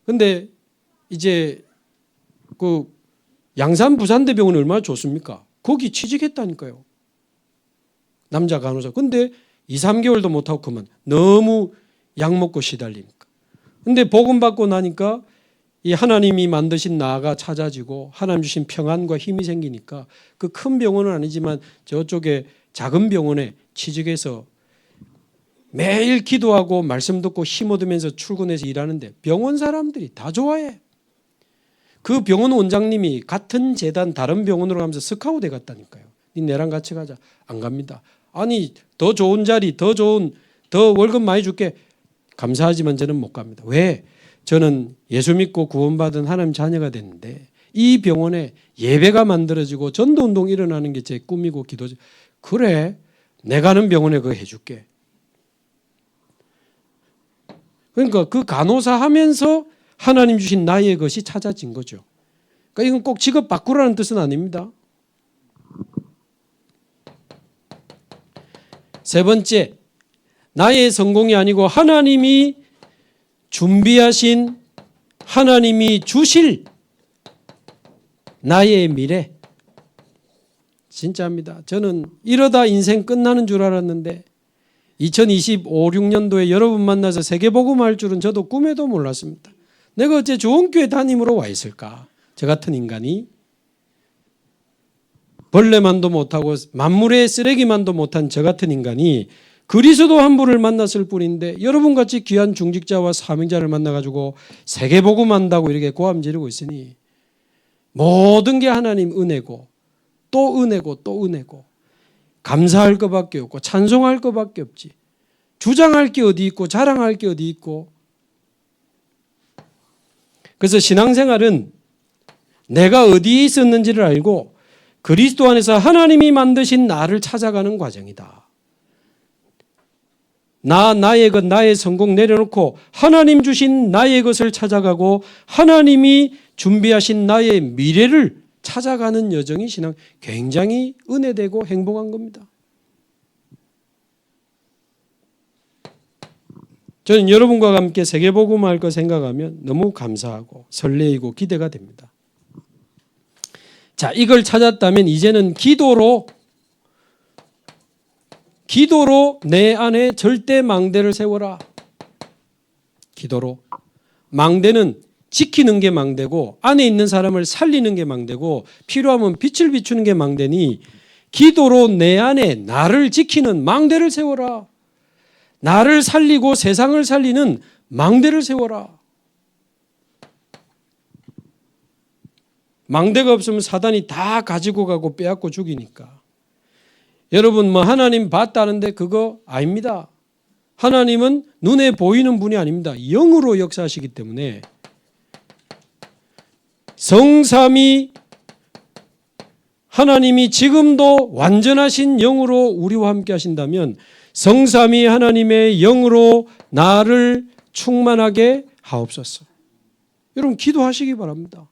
근데 이제 그 양산 부산대병원이 얼마나 좋습니까? 거기 취직했다니까요. 남자 간호사. 근데 2, 3개월도 못하고 그만. 너무 약 먹고 시달리니까. 근데 복음 받고 나니까 이 하나님이 만드신 나가 찾아지고 하나님 주신 평안과 힘이 생기니까 그 큰 병원은 아니지만 저쪽에 작은 병원에 취직해서 매일 기도하고 말씀 듣고 힘 얻으면서 출근해서 일하는데 병원 사람들이 다 좋아해. 그 병원 원장님이 같은 재단 다른 병원으로 가면서 스카우트 갔다니까요. 니 내랑 같이 가자. 안 갑니다. 아니 더 좋은 자리, 더 월급 많이 줄게. 감사하지만 저는 못 갑니다. 왜? 저는 예수 믿고 구원받은 하나님 자녀가 됐는데 이 병원에 예배가 만들어지고 전도운동 일어나는 게 제 꿈이고 기도죠. 그래, 내가 가는 병원에 그거 해줄게. 그러니까 그 간호사 하면서 하나님 주신 나의 것이 찾아진 거죠. 그러니까 이건 꼭 직업 바꾸라는 뜻은 아닙니다. 세 번째, 나의 성공이 아니고 하나님이 준비하신, 하나님이 주실 나의 미래. 진짜입니다. 저는 이러다 인생 끝나는 줄 알았는데 2025, 6년도에 여러분 만나서 세계복음할 줄은 저도 꿈에도 몰랐습니다. 내가 어째 좋은 교회 담임으로 와 있을까? 저 같은 인간이 벌레만도 못하고 만물의 쓰레기만도 못한 저 같은 인간이 그리스도 한 분을 만났을 뿐인데 여러분같이 귀한 중직자와 사명자를 만나가지고 세계복음한다고 이렇게 고함 지르고 있으니 모든 게 하나님 은혜고 또 은혜고 또 은혜고 감사할 것밖에 없고 찬송할 것밖에 없지. 주장할 게 어디 있고 자랑할 게 어디 있고. 그래서 신앙생활은 내가 어디에 있었는지를 알고 그리스도 안에서 하나님이 만드신 나를 찾아가는 과정이다. 나의 것, 나의 성공 내려놓고 하나님 주신 나의 것을 찾아가고 하나님이 준비하신 나의 미래를 찾아가는 여정이 신앙 굉장히 은혜되고 행복한 겁니다. 저는 여러분과 함께 세계복음할 거 생각하면 너무 감사하고 설레이고 기대가 됩니다. 자, 이걸 찾았다면 이제는 기도로 내 안에 절대 망대를 세워라. 기도로. 망대는 지키는 게 망대고 안에 있는 사람을 살리는 게 망대고 필요하면 빛을 비추는 게 망대니 기도로 내 안에 나를 지키는 망대를 세워라. 나를 살리고 세상을 살리는 망대를 세워라. 망대가 없으면 사단이 다 가지고 가고 빼앗고 죽이니까. 여러분 뭐 하나님 봤다는데 그거 아닙니다. 하나님은 눈에 보이는 분이 아닙니다. 영으로 역사하시기 때문에 성삼위 하나님이 지금도 완전하신 영으로 우리와 함께 하신다면 성삼위 하나님의 영으로 나를 충만하게 하옵소서. 여러분 기도하시기 바랍니다.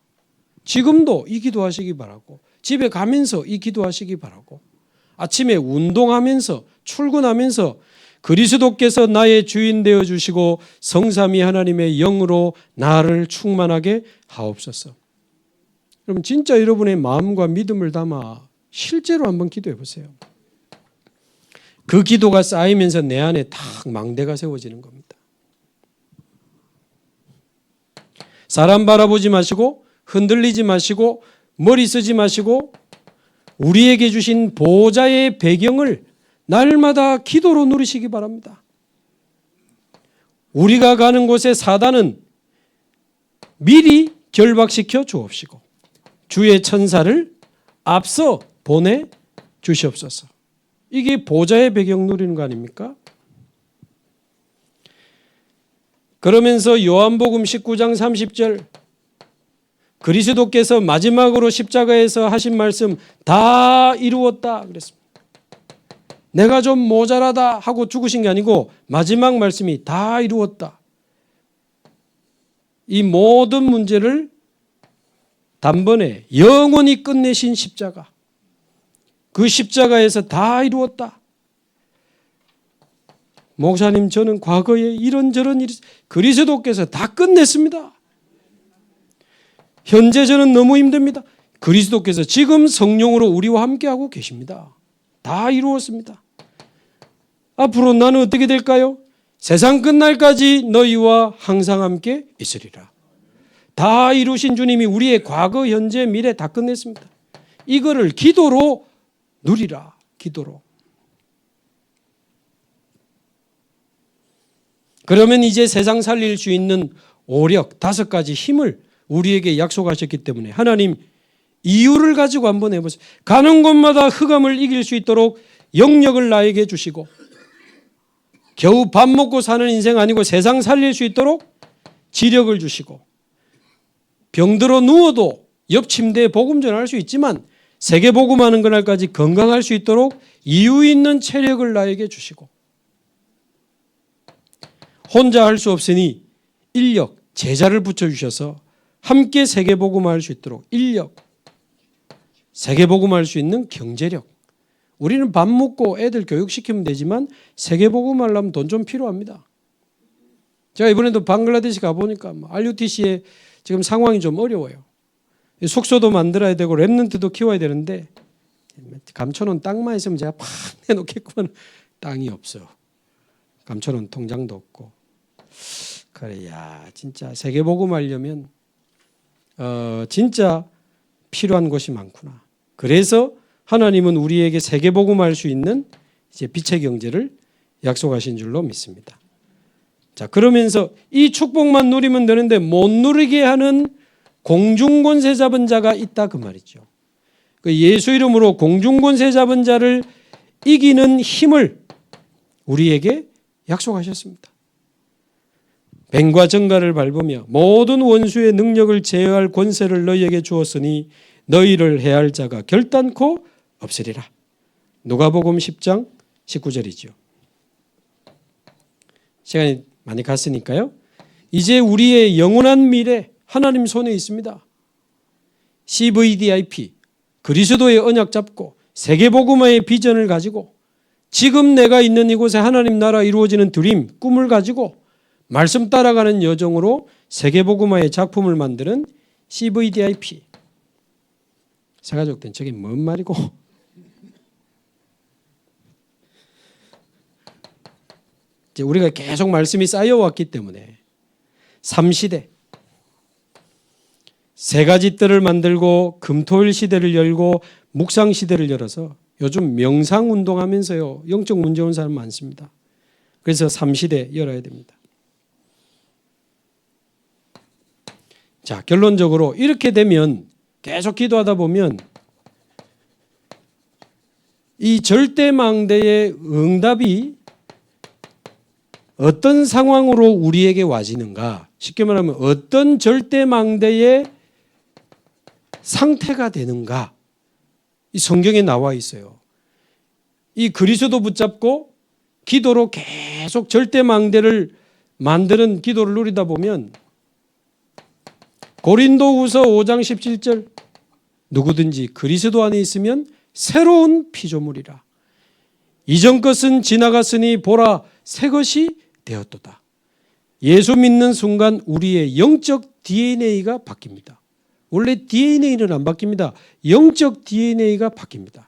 지금도 이 기도하시기 바라고 집에 가면서 이 기도하시기 바라고 아침에 운동하면서 출근하면서 그리스도께서 나의 주인 되어 주시고 성삼위 하나님의 영으로 나를 충만하게 하옵소서. 여러분 진짜 여러분의 마음과 믿음을 담아 실제로 한번 기도해 보세요. 그 기도가 쌓이면서 내 안에 탁 망대가 세워지는 겁니다. 사람 바라보지 마시고 흔들리지 마시고 머리 쓰지 마시고 우리에게 주신 보호자의 배경을 날마다 기도로 누리시기 바랍니다. 우리가 가는 곳에 사단은 미리 결박시켜 주옵시고 주의 천사를 앞서 보내 주시옵소서. 이게 보호자의 배경 누리는 거 아닙니까? 그러면서 요한복음 19장 30절 그리스도께서 마지막으로 십자가에서 하신 말씀 다 이루었다 그랬습니다. 내가 좀 모자라다 하고 죽으신 게 아니고 마지막 말씀이 다 이루었다. 이 모든 문제를 단번에 영원히 끝내신 십자가. 그 십자가에서 다 이루었다. 목사님 저는 과거에 이런저런 일이 그리스도께서 다 끝냈습니다. 현재 저는 너무 힘듭니다. 그리스도께서 지금 성령으로 우리와 함께하고 계십니다. 다 이루었습니다. 앞으로 나는 어떻게 될까요? 세상 끝날까지 너희와 항상 함께 있으리라. 다 이루신 주님이 우리의 과거, 현재, 미래 다 끝냈습니다. 이거를 기도로 누리라. 기도로. 그러면 이제 세상 살릴 수 있는 오력 5가지 힘을 우리에게 약속하셨기 때문에 하나님 이유를 가지고 한번 해보세요. 가는 곳마다 흑암을 이길 수 있도록 영력을 나에게 주시고 겨우 밥 먹고 사는 인생 아니고 세상 살릴 수 있도록 지력을 주시고 병들어 누워도 옆 침대에 복음 전할 수 있지만 세계 복음하는 그날까지 건강할 수 있도록 이유 있는 체력을 나에게 주시고 혼자 할 수 없으니 인력, 제자를 붙여주셔서 함께 세계 복음할 수 있도록 인력, 세계 복음할 수 있는 경제력. 우리는 밥 먹고 애들 교육시키면 되지만 세계 복음하려면 돈 좀 필요합니다. 제가 이번에도 방글라데시 가보니까 RUTC에 지금 상황이 좀 어려워요. 숙소도 만들어야 되고 랩런트도 키워야 되는데 감춰놓은 땅만 있으면 제가 팍 내놓겠구만. 땅이 없어. 감춰놓은 통장도 없고. 그래, 야 진짜 세계복음 하려면 진짜 필요한 것이 많구나. 그래서 하나님은 우리에게 세계복음 할 수 있는 이제 빛의 경제를 약속하신 줄로 믿습니다. 자, 그러면서 이 축복만 누리면 되는데 못 누리게 하는 공중권세 잡은 자가 있다 그 말이죠. 그 예수 이름으로 공중권세 잡은 자를 이기는 힘을 우리에게 약속하셨습니다. 뱀과 정갈을 밟으며 모든 원수의 능력을 제어할 권세를 너희에게 주었으니 너희를 해할 자가 결단코 없으리라. 누가복음 10장 19절이죠. 시간이 많이 갔으니까요. 이제 우리의 영원한 미래 하나님 손에 있습니다. CVDIP, 그리스도의 언약 잡고 세계복음화의 비전을 가지고 지금 내가 있는 이곳에 하나님 나라 이루어지는 드림, 꿈을 가지고 말씀 따라가는 여정으로 세계복음화의 작품을 만드는 CVDIP. 새가족된 저게 뭔 말이고? 이제 우리가 계속 말씀이 쌓여왔기 때문에 3시대, 세 가지 뜰을 만들고 금토일 시대를 열고 묵상 시대를 열어서 요즘 명상 운동하면서요 영적 문제 온 사람 많습니다. 그래서 3시대 열어야 됩니다. 자, 결론적으로 이렇게 되면 계속 기도하다 보면 이 절대망대의 응답이 어떤 상황으로 우리에게 와지는가, 쉽게 말하면 어떤 절대망대의 상태가 되는가, 이 성경에 나와 있어요. 이 그리스도 붙잡고 기도로 계속 절대망대를 만드는 기도를 누리다 보면 고린도후서 5장 17절 누구든지 그리스도 안에 있으면 새로운 피조물이라. 이전 것은 지나갔으니 보라 새 것이 되었도다. 예수 믿는 순간 우리의 영적 DNA가 바뀝니다. 원래 DNA는 안 바뀝니다. 영적 DNA가 바뀝니다.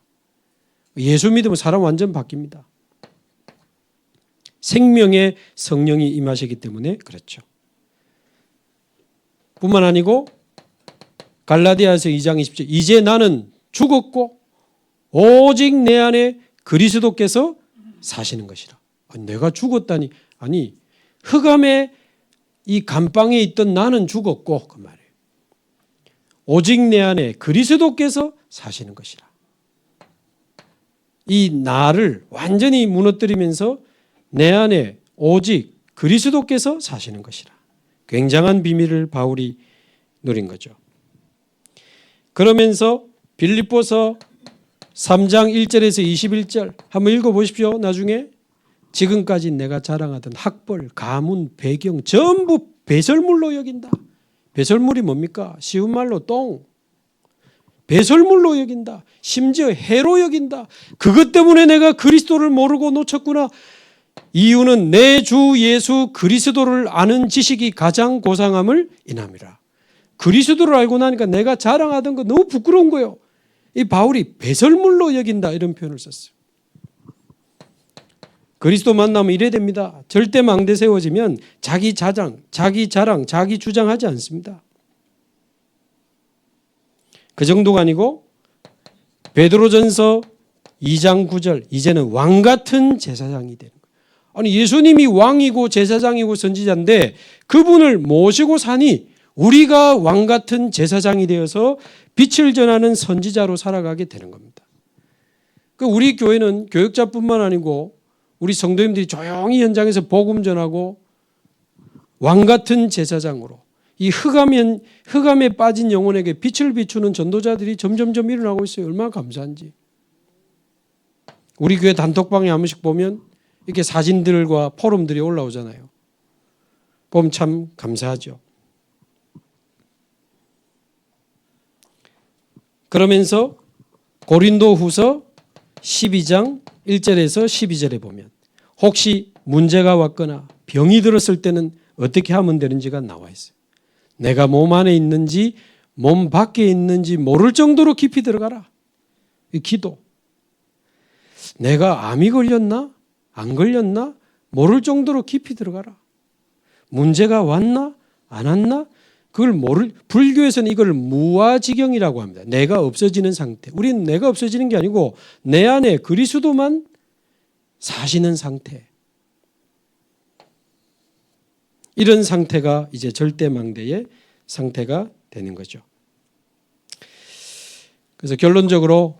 예수 믿으면 사람 완전 바뀝니다. 생명의 성령이 임하시기 때문에 그렇죠. 뿐만 아니고 갈라디아서 2장 20절 이제 나는 죽었고 오직 내 안에 그리스도께서 사시는 것이라. 내가 죽었다니, 아니 흑암의 이 감방에 있던 나는 죽었고 그 말이에요. 오직 내 안에 그리스도께서 사시는 것이라. 이 나를 완전히 무너뜨리면서 내 안에 오직 그리스도께서 사시는 것이라. 굉장한 비밀을 바울이 누린 거죠. 그러면서 빌립보서 3장 1절에서 21절 한번 읽어보십시오. 나중에 지금까지 내가 자랑하던 학벌, 가문, 배경 전부 배설물로 여긴다. 배설물이 뭡니까? 쉬운 말로 똥. 배설물로 여긴다. 심지어 해로 여긴다. 그것 때문에 내가 그리스도를 모르고 놓쳤구나. 이유는 내 주 예수 그리스도를 아는 지식이 가장 고상함을 인함이라. 그리스도를 알고 나니까 내가 자랑하던 거 너무 부끄러운 거예요. 이 바울이 배설물로 여긴다 이런 표현을 썼어요. 그리스도 만나면 이래야 됩니다. 절대 망대 세워지면 자기 자랑, 자기 주장하지 않습니다. 그 정도가 아니고 베드로전서 2장 9절 이제는 왕 같은 제사장이 되는 거예요. 아니 예수님이 왕이고 제사장이고 선지자인데 그분을 모시고 사니 우리가 왕 같은 제사장이 되어서 빛을 전하는 선지자로 살아가게 되는 겁니다. 우리 교회는 교역자뿐만 아니고 우리 성도님들이 조용히 현장에서 복음 전하고 왕 같은 제사장으로 이 흑암에 빠진 영혼에게 빛을 비추는 전도자들이 점점점 일어나고 있어요. 얼마나 감사한지. 우리 교회 단톡방에 한 번씩 보면 이렇게 사진들과 포럼들이 올라오잖아요. 보면 참 감사하죠. 그러면서 고린도후서 12장 1절에서 12절에 보면 혹시 문제가 왔거나 병이 들었을 때는 어떻게 하면 되는지가 나와 있어요. 내가 몸 안에 있는지 몸 밖에 있는지 모를 정도로 깊이 들어가라. 이 기도. 내가 암이 걸렸나? 안 걸렸나? 모를 정도로 깊이 들어가라. 문제가 왔나? 안 왔나? 그걸 불교에서는 이걸 무아지경이라고 합니다. 내가 없어지는 상태. 우리는 내가 없어지는 게 아니고 내 안에 그리스도만 사시는 상태. 이런 상태가 이제 절대망대의 상태가 되는 거죠. 그래서 결론적으로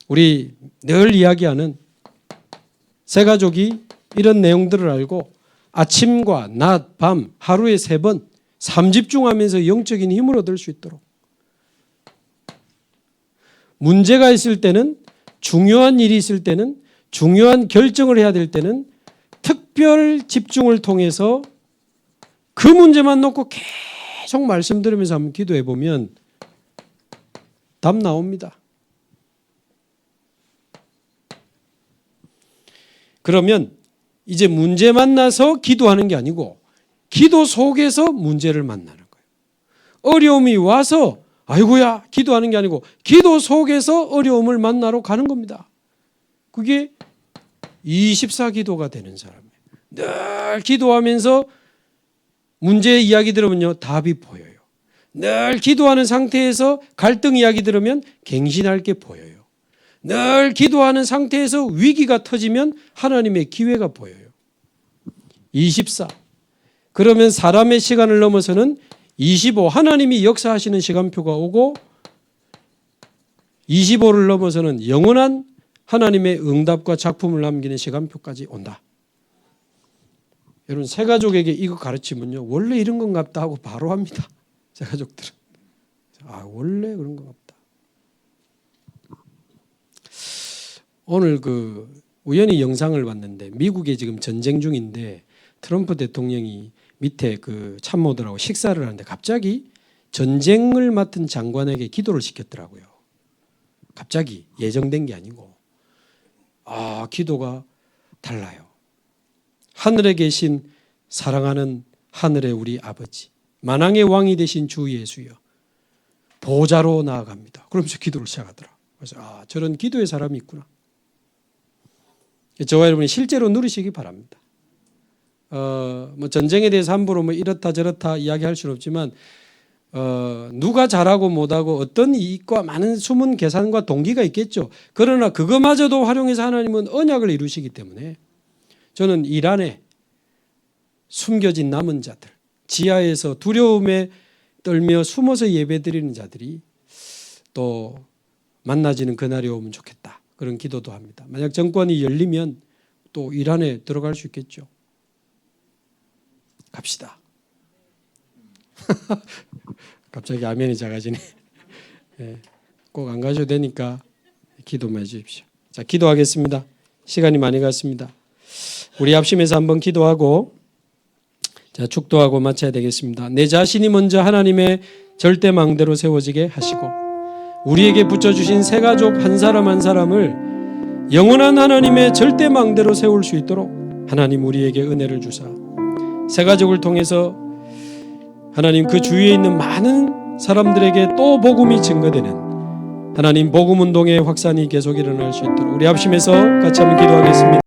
우리 늘 이야기하는 새 가족이 이런 내용들을 알고 아침과 낮, 밤 하루에 3번 3집중하면서 영적인 힘을 얻을 수 있도록, 문제가 있을 때는, 중요한 일이 있을 때는, 중요한 결정을 해야 될 때는 특별 집중을 통해서 그 문제만 놓고 계속 말씀드리면서 한번 기도해 보면 답 나옵니다. 그러면 이제 문제 만나서 기도하는 게 아니고 기도 속에서 문제를 만나는 거예요. 어려움이 와서 아이고야 기도하는 게 아니고 기도 속에서 어려움을 만나러 가는 겁니다. 그게 24기도가 되는 사람이에요. 늘 기도하면서 문제 이야기 들으면요 답이 보여요. 늘 기도하는 상태에서 갈등 이야기 들으면 갱신할 게 보여요. 늘 기도하는 상태에서 위기가 터지면 하나님의 기회가 보여요. 24. 그러면 사람의 시간을 넘어서는 25. 하나님이 역사하시는 시간표가 오고 25를 넘어서는 영원한 하나님의 응답과 작품을 남기는 시간표까지 온다. 여러분 새가족에게 이거 가르치면요 원래 이런 건 같다 하고 바로 합니다. 새가족들은 원래 그런 것 같다. 오늘 우연히 영상을 봤는데 미국에 지금 전쟁 중인데 트럼프 대통령이 밑에 참모들하고 식사를 하는데 갑자기 전쟁을 맡은 장관에게 기도를 시켰더라고요. 갑자기 예정된 게 아니고 기도가 달라요. 하늘에 계신 사랑하는 하늘의 우리 아버지, 만왕의 왕이 되신 주 예수여, 보좌로 나아갑니다. 그러면서 기도를 시작하더라. 그래서 저런 기도의 사람이 있구나. 저와 여러분이 실제로 누리시기 바랍니다. 전쟁에 대해서 함부로 이렇다 저렇다 이야기할 수는 없지만 누가 잘하고 못하고 어떤 이익과 많은 숨은 계산과 동기가 있겠죠. 그러나 그거마저도 활용해서 하나님은 언약을 이루시기 때문에 저는 이란에 숨겨진 남은 자들, 지하에서 두려움에 떨며 숨어서 예배드리는 자들이 또 만나지는 그날이 오면 좋겠다. 그런 기도도 합니다. 만약 정권이 열리면 또 이란에 들어갈 수 있겠죠. 갑시다. 갑자기 아멘이 작아지네. 꼭 안 가셔도 되니까 기도만 해주십시오. 자, 기도하겠습니다. 시간이 많이 갔습니다. 우리 합심해서 한번 기도하고 축도하고 마쳐야 되겠습니다. 내 자신이 먼저 하나님의 절대망대로 세워지게 하시고 우리에게 붙여주신 새가족 한 사람 한 사람을 영원한 하나님의 절대망대로 세울 수 있도록 하나님 우리에게 은혜를 주사 새가족을 통해서 하나님 그 주위에 있는 많은 사람들에게 또 복음이 증거되는 하나님 복음운동의 확산이 계속 일어날 수 있도록 우리 합심해서 같이 한번 기도하겠습니다.